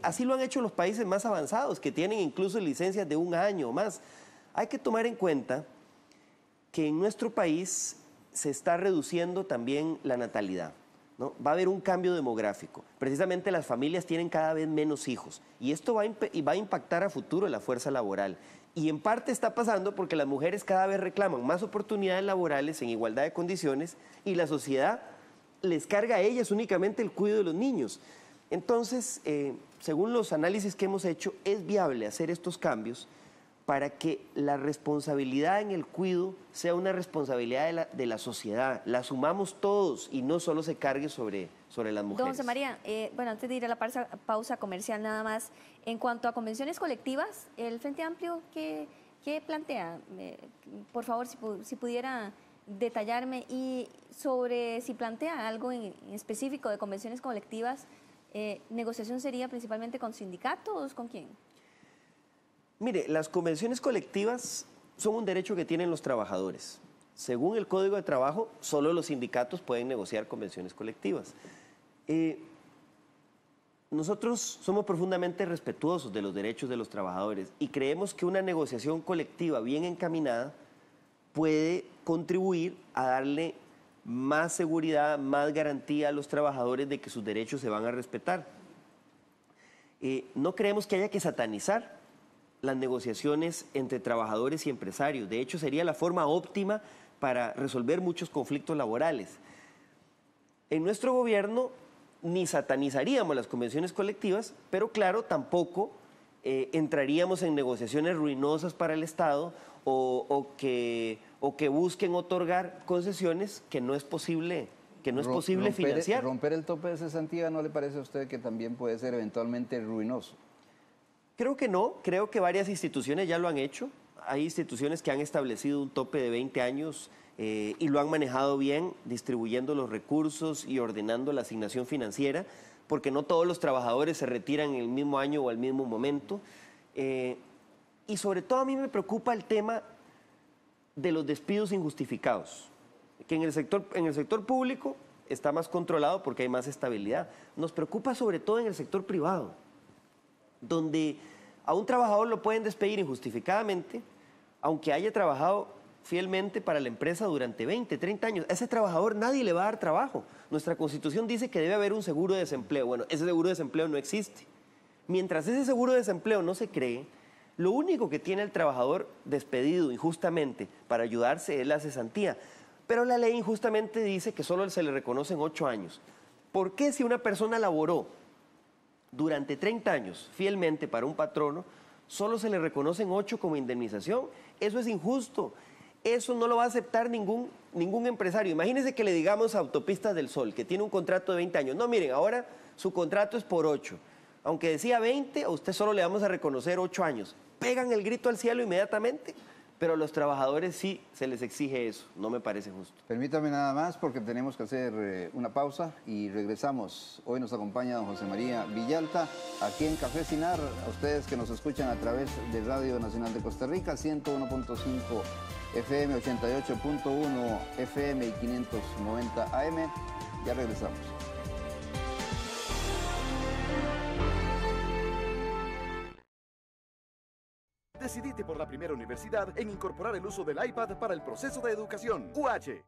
Así lo han hecho los países más avanzados, que tienen incluso licencias de 1 año o más. Hay que tomar en cuenta que en nuestro país se está reduciendo también la natalidad, ¿no? Va a haber un cambio demográfico. Precisamente las familias tienen cada vez menos hijos y esto va a impactar a futuro la fuerza laboral. Y en parte está pasando porque las mujeres cada vez reclaman más oportunidades laborales en igualdad de condiciones y la sociedad les carga a ellas únicamente el cuidado de los niños. Entonces, según los análisis que hemos hecho, es viable hacer estos cambios para que la responsabilidad en el cuidado sea una responsabilidad de la sociedad, la asumamos todos y no solo se cargue sobre las mujeres. Don José María, bueno, antes de ir a la pausa comercial nada más, en cuanto a convenciones colectivas, el Frente Amplio, ¿qué plantea? Por favor, si pudiera detallarme, y sobre si plantea algo en específico de convenciones colectivas, ¿negociación sería principalmente con sindicatos? ¿Con quién? Mire, las convenciones colectivas son un derecho que tienen los trabajadores. Según el Código de Trabajo, solo los sindicatos pueden negociar convenciones colectivas. Nosotros somos profundamente respetuosos de los derechos de los trabajadores y creemos que una negociación colectiva bien encaminada puede contribuir a darle más seguridad, más garantía a los trabajadores de que sus derechos se van a respetar. No creemos que haya que satanizar las negociaciones entre trabajadores y empresarios. De hecho, sería la forma óptima para resolver muchos conflictos laborales. En nuestro gobierno ni satanizaríamos las convenciones colectivas, pero claro, tampoco entraríamos en negociaciones ruinosas para el Estado o que busquen otorgar concesiones que no es posible financiar. ¿Romper el tope de cesantía no le parece a usted que también puede ser eventualmente ruinoso? Creo que no, creo que varias instituciones ya lo han hecho. Hay instituciones que han establecido un tope de 20 años y lo han manejado bien, distribuyendo los recursos y ordenando la asignación financiera, porque no todos los trabajadores se retiran en el mismo año o al mismo momento. Y sobre todo a mí me preocupa el tema de los despidos injustificados, que en el sector público está más controlado porque hay más estabilidad. Nos preocupa sobre todo en el sector privado, donde a un trabajador lo pueden despedir injustificadamente, aunque haya trabajado fielmente para la empresa durante 20, 30 años. A ese trabajador nadie le va a dar trabajo. Nuestra Constitución dice que debe haber un seguro de desempleo. Bueno, ese seguro de desempleo no existe. Mientras ese seguro de desempleo no se cree, lo único que tiene el trabajador despedido injustamente para ayudarse es la cesantía. Pero la ley injustamente dice que solo se le reconocen 8 años. ¿Por qué si una persona laboró durante 30 años fielmente para un patrono, solo se le reconocen 8 como indemnización? Eso es injusto. Eso no lo va a aceptar ningún empresario. Imagínense que le digamos a Autopistas del Sol, que tiene un contrato de 20 años. No, miren, ahora su contrato es por 8. Aunque decía 20, a usted solo le vamos a reconocer 8 años. Pegan el grito al cielo inmediatamente, pero a los trabajadores sí se les exige eso. No me parece justo. Permítame nada más porque tenemos que hacer una pausa y regresamos. Hoy nos acompaña don José María Villalta, aquí en Café Cinar. A ustedes que nos escuchan a través de Radio Nacional de Costa Rica, 101.5 FM, 88.1 FM y 590 AM. Ya regresamos. Decidite por la primera universidad en incorporar el uso del iPad para el proceso de educación. UH.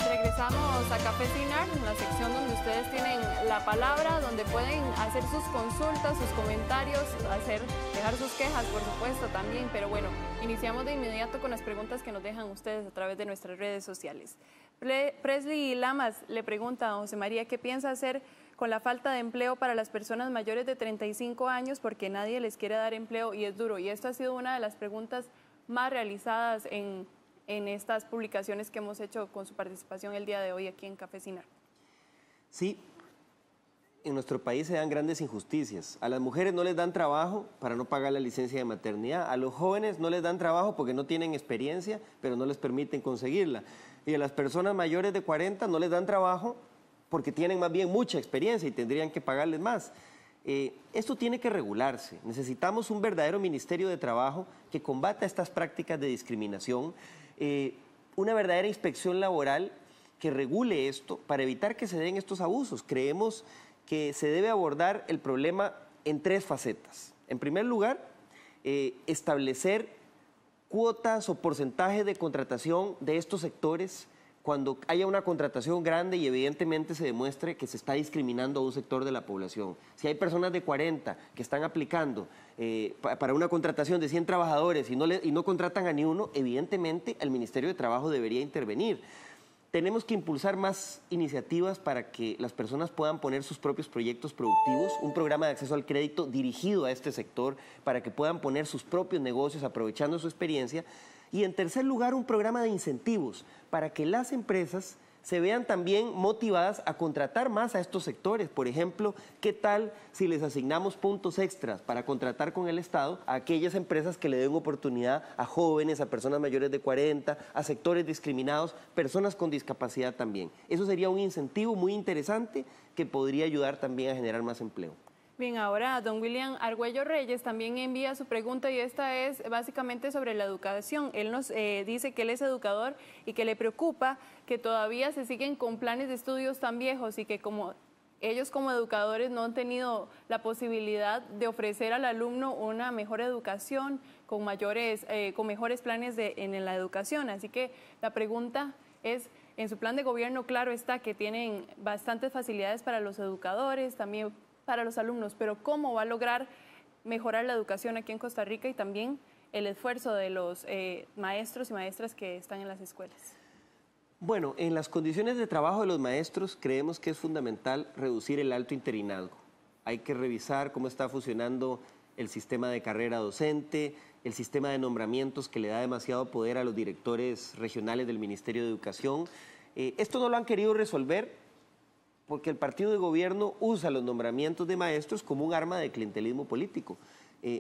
Regresamos a Café Cinar, en la sección donde ustedes tienen la palabra, donde pueden hacer sus consultas, sus comentarios, dejar sus quejas, por supuesto, también. Pero bueno, iniciamos de inmediato con las preguntas que nos dejan ustedes a través de nuestras redes sociales. Presley Lamas le pregunta a José María qué piensa hacer con la falta de empleo para las personas mayores de 35 años porque nadie les quiere dar empleo y es duro. Y esto ha sido una de las preguntas más realizadas en estas publicaciones que hemos hecho con su participación el día de hoy aquí en Café Cinar. Sí, en nuestro país se dan grandes injusticias. A las mujeres no les dan trabajo para no pagar la licencia de maternidad. A los jóvenes no les dan trabajo porque no tienen experiencia, pero no les permiten conseguirla. Y a las personas mayores de 40 no les dan trabajo porque tienen más bien mucha experiencia y tendrían que pagarles más. Esto tiene que regularse. Necesitamos un verdadero Ministerio de Trabajo que combata estas prácticas de discriminación, una verdadera inspección laboral que regule esto para evitar que se den estos abusos. Creemos que se debe abordar el problema en 3 facetas. En primer lugar, establecer cuotas o porcentajes de contratación de estos sectores cuando haya una contratación grande y evidentemente se demuestre que se está discriminando a un sector de la población. Si hay personas de 40 que están aplicando para una contratación de 100 trabajadores y no contratan a ni uno, evidentemente el Ministerio de Trabajo debería intervenir. Tenemos que impulsar más iniciativas para que las personas puedan poner sus propios proyectos productivos, un programa de acceso al crédito dirigido a este sector para que puedan poner sus propios negocios aprovechando su experiencia. Y en tercer lugar, un programa de incentivos para que las empresas se vean también motivadas a contratar más a estos sectores. Por ejemplo, ¿qué tal si les asignamos puntos extras para contratar con el Estado a aquellas empresas que le den oportunidad a jóvenes, a personas mayores de 40, a sectores discriminados, personas con discapacidad también? Eso sería un incentivo muy interesante que podría ayudar también a generar más empleo. Bien, ahora don William Argüello Reyes también envía su pregunta y esta es básicamente sobre la educación. Él nos dice que él es educador y que le preocupa que todavía se siguen con planes de estudios tan viejos y que ellos como educadores no han tenido la posibilidad de ofrecer al alumno una mejor educación con mejores planes en la educación. Así que la pregunta es, en su plan de gobierno claro está que tienen bastantes facilidades para los educadores, también para los alumnos, pero ¿cómo va a lograr mejorar la educación aquí en Costa Rica y también el esfuerzo de los maestros y maestras que están en las escuelas? Bueno, en las condiciones de trabajo de los maestros creemos que es fundamental reducir el alto interinazgo. Hay que revisar cómo está funcionando el sistema de carrera docente, el sistema de nombramientos que le da demasiado poder a los directores regionales del Ministerio de Educación. Esto no lo han querido resolver porque el partido de gobierno usa los nombramientos de maestros como un arma de clientelismo político.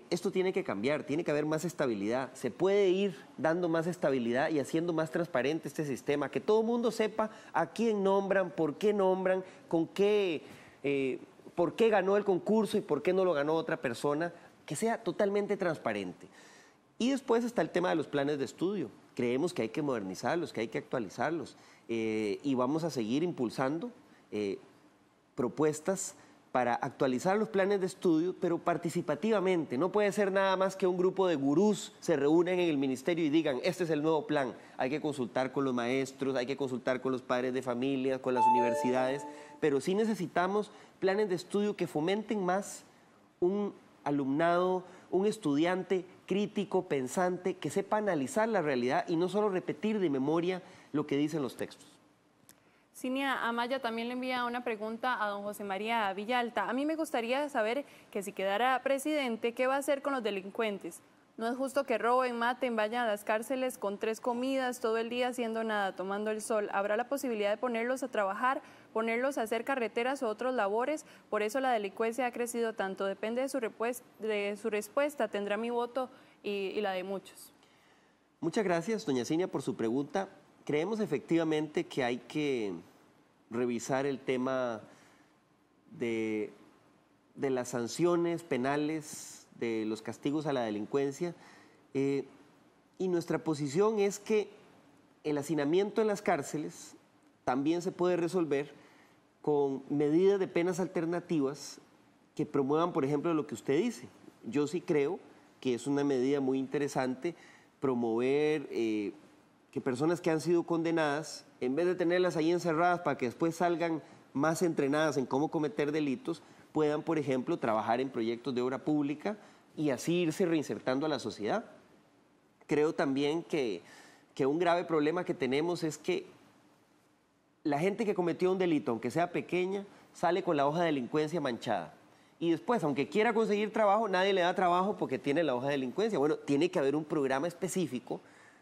Esto tiene que cambiar, tiene que haber más estabilidad. Se puede ir dando más estabilidad y haciendo más transparente este sistema, que todo el mundo sepa a quién nombran, por qué nombran, por qué ganó el concurso y por qué no lo ganó otra persona, que sea totalmente transparente. Y después está el tema de los planes de estudio. Creemos que hay que modernizarlos, que hay que actualizarlos y vamos a seguir impulsando propuestas para actualizar los planes de estudio, pero participativamente. No puede ser nada más que un grupo de gurús se reúnen en el ministerio y digan, este es el nuevo plan. Hay que consultar con los maestros, hay que consultar con los padres de familia, con las universidades, pero sí necesitamos planes de estudio que fomenten más un alumnado, un estudiante crítico, pensante, que sepa analizar la realidad y no solo repetir de memoria lo que dicen los textos. Cinia Amaya también le envía una pregunta a don José María Villalta. A mí me gustaría saber que si quedara presidente, ¿qué va a hacer con los delincuentes? No es justo que roben, maten, vayan a las cárceles con 3 comidas, todo el día haciendo nada, tomando el sol. ¿Habrá la posibilidad de ponerlos a trabajar, ponerlos a hacer carreteras o otros labores? Por eso la delincuencia ha crecido tanto. Depende de su respuesta. Tendrá mi voto y la de muchos. Muchas gracias, doña Cinia, por su pregunta. Creemos efectivamente que hay que revisar el tema de las sanciones penales, de los castigos a la delincuencia, y nuestra posición es que el hacinamiento en las cárceles también se puede resolver con medidas de penas alternativas que promuevan, por ejemplo, lo que usted dice. Yo sí creo que es una medida muy interesante promover que personas que han sido condenadas, en vez de tenerlas ahí encerradas para que después salgan más entrenadas en cómo cometer delitos, puedan, por ejemplo, trabajar en proyectos de obra pública y así irse reinsertando a la sociedad. Creo también que un grave problema que tenemos es que la gente que cometió un delito, aunque sea pequeña, sale con la hoja de delincuencia manchada. Y después, aunque quiera conseguir trabajo, nadie le da trabajo porque tiene la hoja de delincuencia. Bueno, tiene que haber un programa específico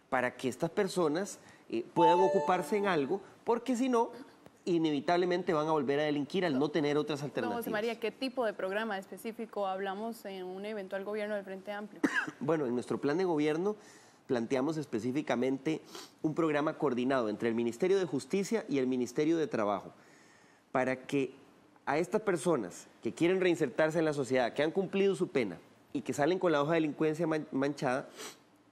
para que estas personas puedan ocuparse en algo, porque si no, inevitablemente van a volver a delinquir al no tener otras alternativas. José María, ¿qué tipo de programa específico hablamos en un eventual gobierno del Frente Amplio? Bueno, en nuestro plan de gobierno planteamos específicamente un programa coordinado entre el Ministerio de Justicia y el Ministerio de Trabajo, para que a estas personas que quieren reinsertarse en la sociedad, que han cumplido su pena y que salen con la hoja de delincuencia manchada,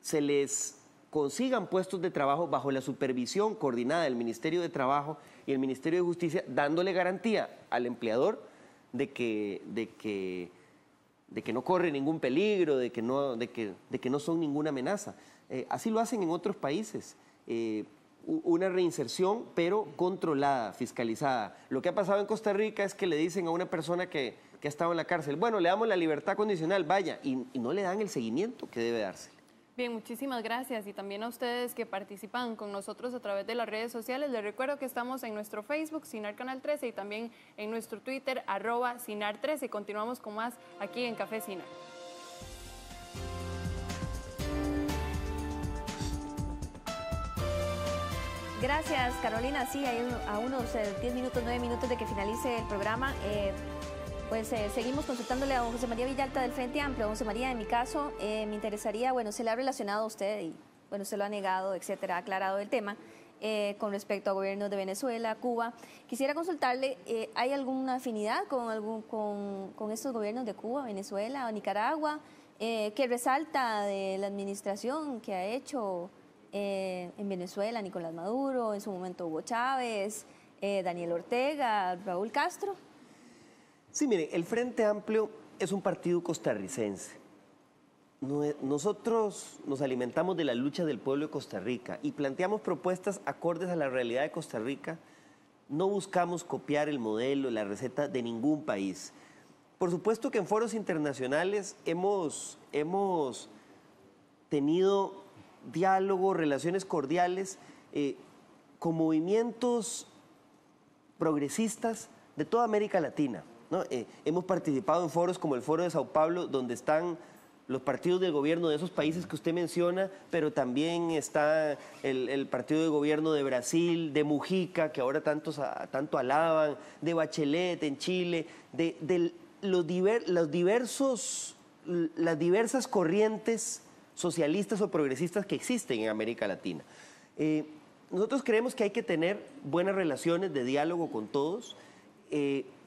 se les consigan puestos de trabajo bajo la supervisión coordinada del Ministerio de Trabajo y el Ministerio de Justicia, dándole garantía al empleador de que no corre ningún peligro, de que no son ninguna amenaza. Así lo hacen en otros países. Una reinserción, pero controlada, fiscalizada. Lo que ha pasado en Costa Rica es que le dicen a una persona que ha estado en la cárcel, bueno, le damos la libertad condicional, vaya, y no le dan el seguimiento que debe dársele. Bien, muchísimas gracias y también a ustedes que participan con nosotros a través de las redes sociales. Les recuerdo que estamos en nuestro Facebook, Cinar Canal 13, y también en nuestro Twitter, @Cinar13. Continuamos con más aquí en Café Cinar. Gracias, Carolina. Sí, hay a unos 10 minutos, 9 minutos de que finalice el programa. Seguimos consultándole a don José María Villalta del Frente Amplio. Don José María, en mi caso, me interesaría, bueno, se le ha relacionado a usted y, bueno, se lo ha negado, etcétera, ha aclarado el tema con respecto a gobiernos de Venezuela, Cuba. Quisiera consultarle, ¿hay alguna afinidad con estos gobiernos de Cuba, Venezuela o Nicaragua? ¿Qué resalta de la administración que ha hecho en Venezuela Nicolás Maduro, en su momento Hugo Chávez, Daniel Ortega, Raúl Castro? Sí, mire, el Frente Amplio es un partido costarricense. Nosotros nos alimentamos de la lucha del pueblo de Costa Rica y planteamos propuestas acordes a la realidad de Costa Rica. No buscamos copiar el modelo, la receta de ningún país. Por supuesto que en foros internacionales hemos tenido diálogo, relaciones cordiales con movimientos progresistas de toda América Latina, ¿no? Hemos participado en foros como el Foro de Sao Paulo, donde están los partidos de gobierno de esos países que usted menciona, pero también está el partido de gobierno de Brasil, de Mujica, que ahora tanto alaban, de Bachelet en Chile, de las diversas corrientes socialistas o progresistas que existen en América Latina. Nosotros creemos que hay que tener buenas relaciones de diálogo con todos,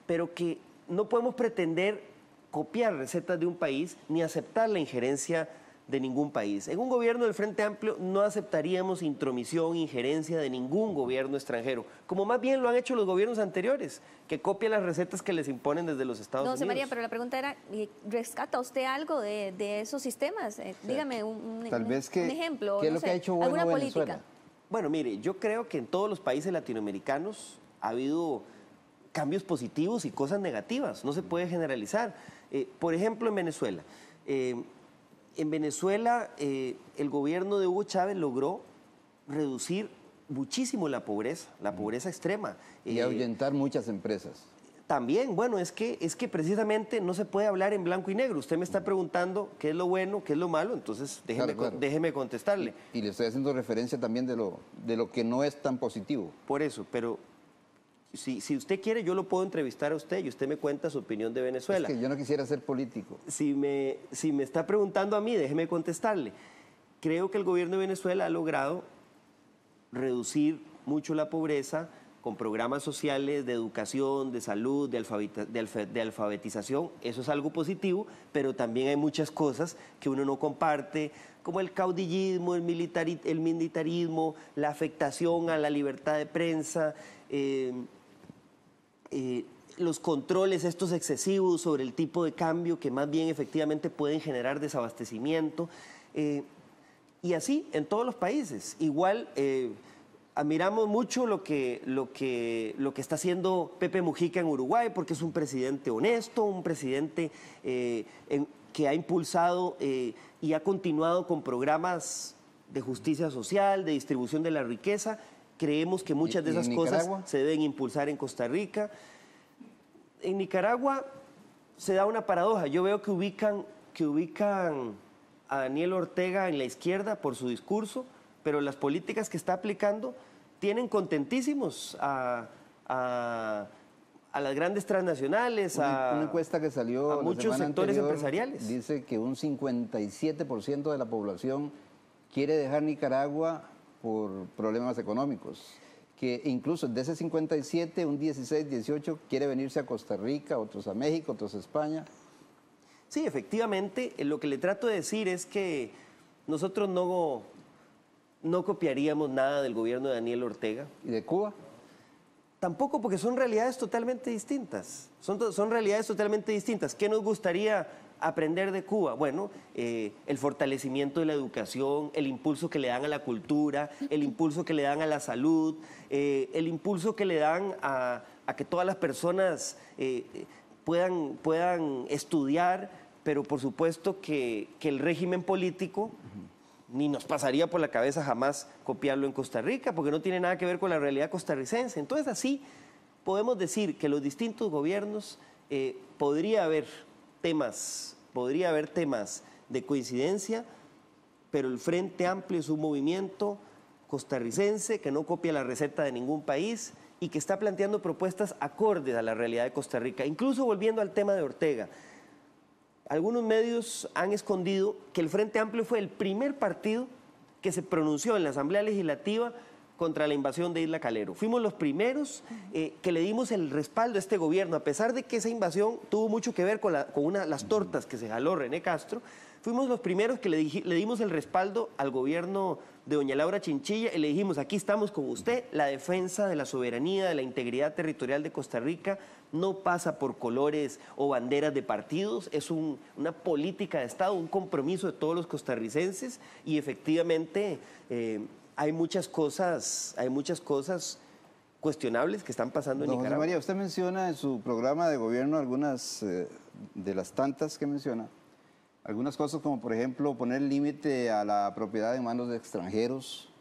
pero que no podemos pretender copiar recetas de un país ni aceptar la injerencia de ningún país. En un gobierno del Frente Amplio no aceptaríamos intromisión, injerencia de ningún gobierno extranjero, como más bien lo han hecho los gobiernos anteriores, que copian las recetas que les imponen desde los Estados Unidos. No sé, María, pero la pregunta era, ¿rescata usted algo de esos sistemas? Dígame un ejemplo. ¿Qué es lo que ha hecho bueno alguna Venezuela? política. Bueno, mire, yo creo que en todos los países latinoamericanos ha habido cambios positivos y cosas negativas, no se puede generalizar. Por ejemplo, en Venezuela. En Venezuela, el gobierno de Hugo Chávez logró reducir muchísimo la pobreza extrema. Y ahuyentar muchas empresas. También, bueno, es que precisamente no se puede hablar en blanco y negro. Usted me está preguntando qué es lo bueno, qué es lo malo, entonces déjeme contestarle. Y le estoy haciendo referencia también de lo que no es tan positivo. Por eso, pero si usted quiere, yo lo puedo entrevistar a usted y usted me cuenta su opinión de Venezuela. Es que yo no quisiera ser político. Si me está preguntando a mí, déjeme contestarle. Creo que el gobierno de Venezuela ha logrado reducir mucho la pobreza con programas sociales de educación, de salud, de alfabetización. Eso es algo positivo, pero también hay muchas cosas que uno no comparte, como el caudillismo, el militarismo, la afectación a la libertad de prensa, los controles estos excesivos sobre el tipo de cambio que más bien efectivamente pueden generar desabastecimiento, y así en todos los países. Igual admiramos mucho lo que está haciendo Pepe Mujica en Uruguay, porque es un presidente honesto, un presidente que ha impulsado y ha continuado con programas de justicia social, de distribución de la riqueza. Creemos que muchas de esas cosas se deben impulsar en Costa Rica. En Nicaragua se da una paradoja. Yo veo que ubican a Daniel Ortega en la izquierda por su discurso, pero las políticas que está aplicando tienen contentísimos a las grandes transnacionales, una encuesta que salió a muchos sectores empresariales. Dice que un 57% de la población quiere dejar Nicaragua por problemas económicos, que incluso de ese 57, un 16, 18 quiere venirse a Costa Rica, otros a México, otros a España. Sí, efectivamente, lo que le trato de decir es que nosotros no copiaríamos nada del gobierno de Daniel Ortega. ¿Y de Cuba? Tampoco, porque son realidades totalmente distintas. Son realidades totalmente distintas. ¿Qué nos gustaría aprender de Cuba? Bueno, el fortalecimiento de la educación, el impulso que le dan a la cultura, el impulso que le dan a la salud, el impulso que le dan a que todas las personas puedan estudiar, pero por supuesto que el régimen político ni nos pasaría por la cabeza jamás copiarlo en Costa Rica, porque no tiene nada que ver con la realidad costarricense. Entonces así podemos decir que los distintos gobiernos podría haber temas de coincidencia, pero el Frente Amplio es un movimiento costarricense, que no copia la receta de ningún país y que está planteando propuestas acordes a la realidad de Costa Rica. Incluso volviendo al tema de Ortega, algunos medios han escondido que el Frente Amplio fue el primer partido que se pronunció en la Asamblea Legislativa contra la invasión de Isla Calero. Fuimos los primeros que le dimos el respaldo a este gobierno, a pesar de que esa invasión tuvo mucho que ver con las tortas que se jaló René Castro. Fuimos los primeros que le dimos el respaldo al gobierno de doña Laura Chinchilla y le dijimos, aquí estamos con usted, la defensa de la soberanía, de la integridad territorial de Costa Rica no pasa por colores o banderas de partidos, es una política de Estado, un compromiso de todos los costarricenses y efectivamente hay muchas cosas cuestionables que están pasando en Don Nicaragua. José María, usted menciona en su programa de gobierno algunas de las tantas que menciona. Algunas cosas como, por ejemplo, poner límite a la propiedad en manos de extranjeros,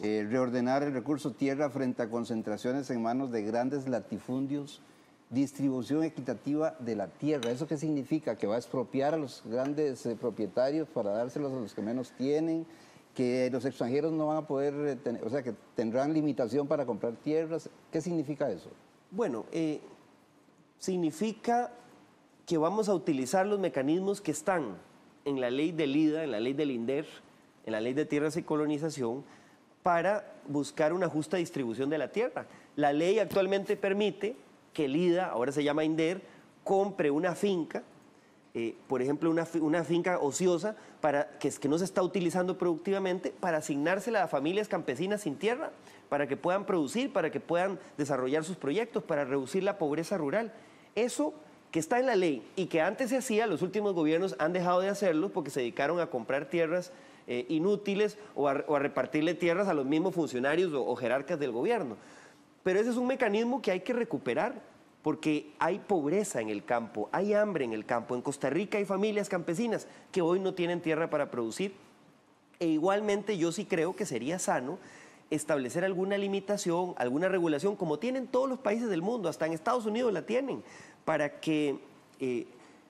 reordenar el recurso tierra frente a concentraciones en manos de grandes latifundios, distribución equitativa de la tierra. ¿Eso qué significa? ¿Que va a expropiar a los grandes propietarios para dárselos a los que menos tienen? ¿Que los extranjeros no van a poder tener, o sea, que tendrán limitación para comprar tierras? ¿Qué significa eso? Bueno, significa que vamos a utilizar los mecanismos que están en la ley del IDA, en la ley del INDER, en la ley de tierras y colonización, para buscar una justa distribución de la tierra. La ley actualmente permite que el IDA, ahora se llama INDER, compre una finca, por ejemplo, una finca ociosa que no se está utilizando productivamente, para asignársela a familias campesinas sin tierra, para que puedan producir, para que puedan desarrollar sus proyectos, para reducir la pobreza rural. Eso que está en la ley y que antes se hacía, los últimos gobiernos han dejado de hacerlo porque se dedicaron a comprar tierras inútiles o a repartirle tierras a los mismos funcionarios o jerarcas del gobierno. Pero ese es un mecanismo que hay que recuperar porque hay pobreza en el campo, hay hambre en el campo. En Costa Rica hay familias campesinas que hoy no tienen tierra para producir. E igualmente yo sí creo que sería sano establecer alguna limitación, alguna regulación, como tienen todos los países del mundo, hasta en Estados Unidos la tienen, para que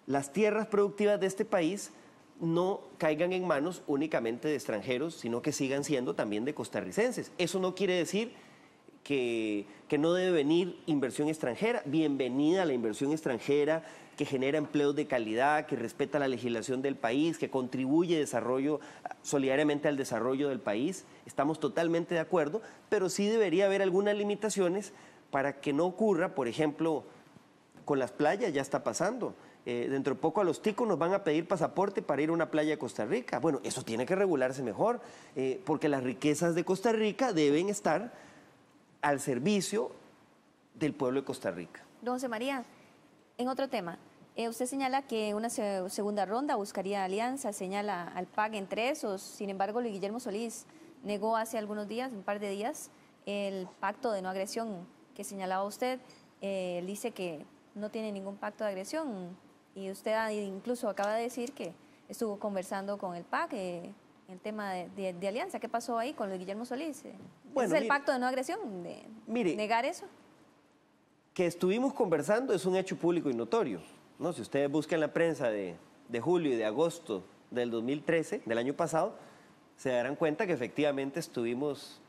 las tierras productivas de este país no caigan en manos únicamente de extranjeros, sino que sigan siendo también de costarricenses. Eso no quiere decir que no debe venir inversión extranjera. Bienvenida a la inversión extranjera que genera empleos de calidad, que respeta la legislación del país, que contribuye solidariamente al desarrollo del país. Estamos totalmente de acuerdo, pero sí debería haber algunas limitaciones para que no ocurra, por ejemplo, con las playas ya está pasando. Dentro de poco a los ticos nos van a pedir pasaporte para ir a una playa de Costa Rica. Bueno, eso tiene que regularse mejor, porque las riquezas de Costa Rica deben estar al servicio del pueblo de Costa Rica. Don José María, en otro tema, usted señala que en una segunda ronda buscaría alianza, señala al PAC entre esos. Sin embargo, Luis Guillermo Solís negó hace algunos días, un par de días, el pacto de no agresión que señalaba usted. Él dice que no tiene ningún pacto de agresión y usted incluso acaba de decir que estuvo conversando con el PAC el tema de alianza. ¿Qué pasó ahí con Luis Guillermo Solís? Bueno, ¿Es el pacto de no agresión? ¿Negar eso? Que estuvimos conversando es un hecho público y notorio, ¿no? Si ustedes buscan la prensa de julio y de agosto del 2013, del año pasado, se darán cuenta que efectivamente estuvimos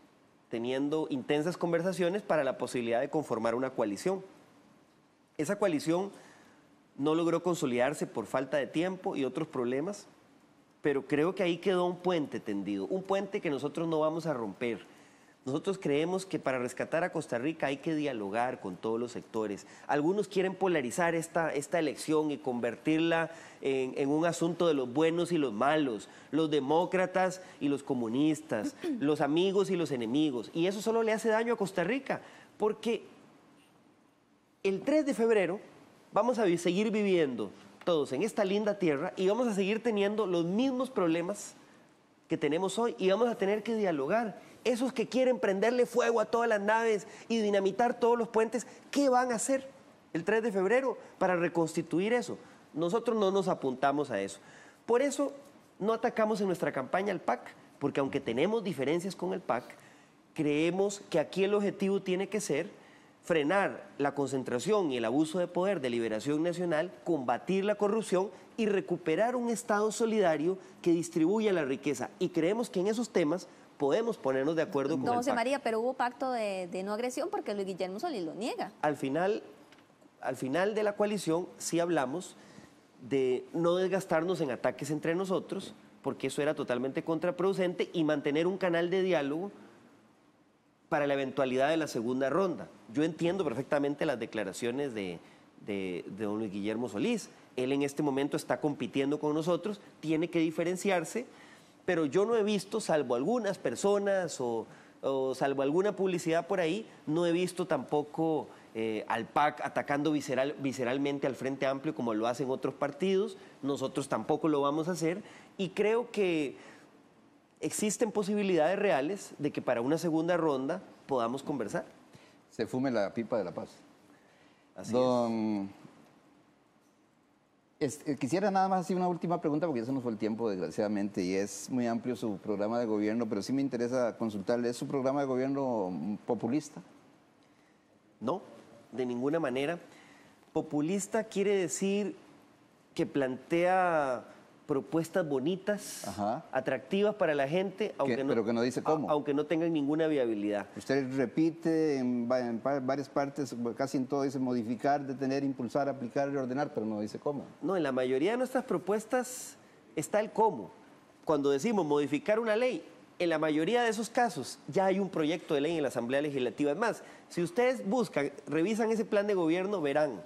teniendo intensas conversaciones para la posibilidad de conformar una coalición. Esa coalición no logró consolidarse por falta de tiempo y otros problemas, pero creo que ahí quedó un puente tendido, un puente que nosotros no vamos a romper. Nosotros creemos que para rescatar a Costa Rica hay que dialogar con todos los sectores. Algunos quieren polarizar esta elección y convertirla en un asunto de los buenos y los malos, los demócratas y los comunistas, los amigos y los enemigos. Y eso solo le hace daño a Costa Rica, porque el 3 de febrero vamos a seguir viviendo todos en esta linda tierra y vamos a seguir teniendo los mismos problemas que tenemos hoy y vamos a tener que dialogar. Esos que quieren prenderle fuego a todas las naves y dinamitar todos los puentes, ¿qué van a hacer el 3 de febrero para reconstituir eso? Nosotros no nos apuntamos a eso. Por eso no atacamos en nuestra campaña al PAC, porque aunque tenemos diferencias con el PAC, creemos que aquí el objetivo tiene que ser frenar la concentración y el abuso de poder de Liberación Nacional, combatir la corrupción y recuperar un Estado solidario que distribuya la riqueza. Y creemos que en esos temas podemos ponernos de acuerdo con Don el José pacto. María, pero hubo pacto de no agresión porque Luis Guillermo Solís lo niega. Al final de la coalición sí hablamos de no desgastarnos en ataques entre nosotros, porque eso era totalmente contraproducente, y mantener un canal de diálogo para la eventualidad de la segunda ronda. Yo entiendo perfectamente las declaraciones de don Luis Guillermo Solís. Él en este momento está compitiendo con nosotros, tiene que diferenciarse, pero yo no he visto, salvo algunas personas o salvo alguna publicidad por ahí, no he visto tampoco al PAC atacando visceralmente al Frente Amplio como lo hacen otros partidos. Nosotros tampoco lo vamos a hacer, y creo que existen posibilidades reales de que para una segunda ronda podamos conversar. Se fume la pipa de la paz. Así quisiera nada más hacer una última pregunta, porque ya se nos fue el tiempo, desgraciadamente, y es muy amplio su programa de gobierno, pero sí me interesa consultarle, ¿es su programa de gobierno populista? No, de ninguna manera. Populista quiere decir que plantea propuestas bonitas, Ajá. atractivas para la gente, pero que no dice cómo. Aunque no tengan ninguna viabilidad. Usted repite en varias partes, casi en todo dice modificar, detener, impulsar, aplicar y ordenar, pero no dice cómo. No, en la mayoría de nuestras propuestas está el cómo. Cuando decimos modificar una ley, en la mayoría de esos casos ya hay un proyecto de ley en la Asamblea Legislativa. Es más, si ustedes revisan ese plan de gobierno, verán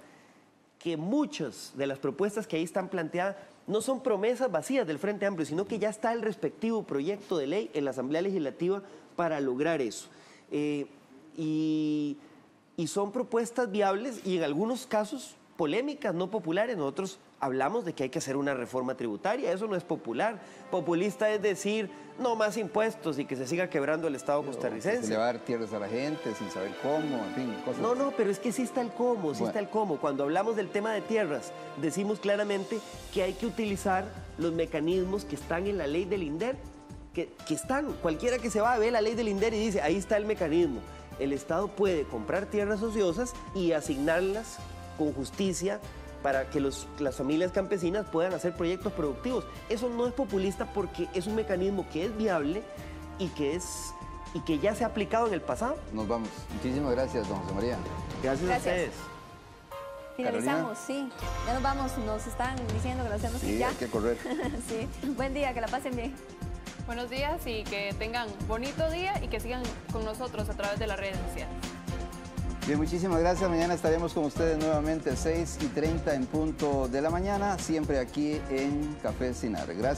que muchas de las propuestas que ahí están planteadas no son promesas vacías del Frente Amplio, sino que ya está el respectivo proyecto de ley en la Asamblea Legislativa para lograr eso. Y son propuestas viables y en algunos casos polémicas, no populares. Nosotros hablamos de que hay que hacer una reforma tributaria, eso no es popular. Populista es decir, no más impuestos y que se siga quebrando el Estado costarricense. Se le va a dar tierras a la gente sin saber cómo, en fin, cosas. No, pero es que sí está el cómo, sí está el cómo. Cuando hablamos del tema de tierras, decimos claramente que hay que utilizar los mecanismos que están en la ley del INDER, que están, cualquiera que se va a ver la ley del INDER y dice, ahí está el mecanismo. El Estado puede comprar tierras ociosas y asignarlas con justicia para que las familias campesinas puedan hacer proyectos productivos. Eso no es populista porque es un mecanismo que es viable y que ya se ha aplicado en el pasado. Nos vamos. Muchísimas gracias, don José María. Gracias a ustedes. Finalizamos, sí. Ya nos vamos, nos están diciendo que lo hacemos y ya. Hay que correr. Sí. Buen día, que la pasen bien. Buenos días y que tengan bonito día y que sigan con nosotros a través de las redes sociales. Bien, muchísimas gracias. Mañana estaremos con ustedes nuevamente 6:30 en punto de la mañana, siempre aquí en Café Sinar. Gracias.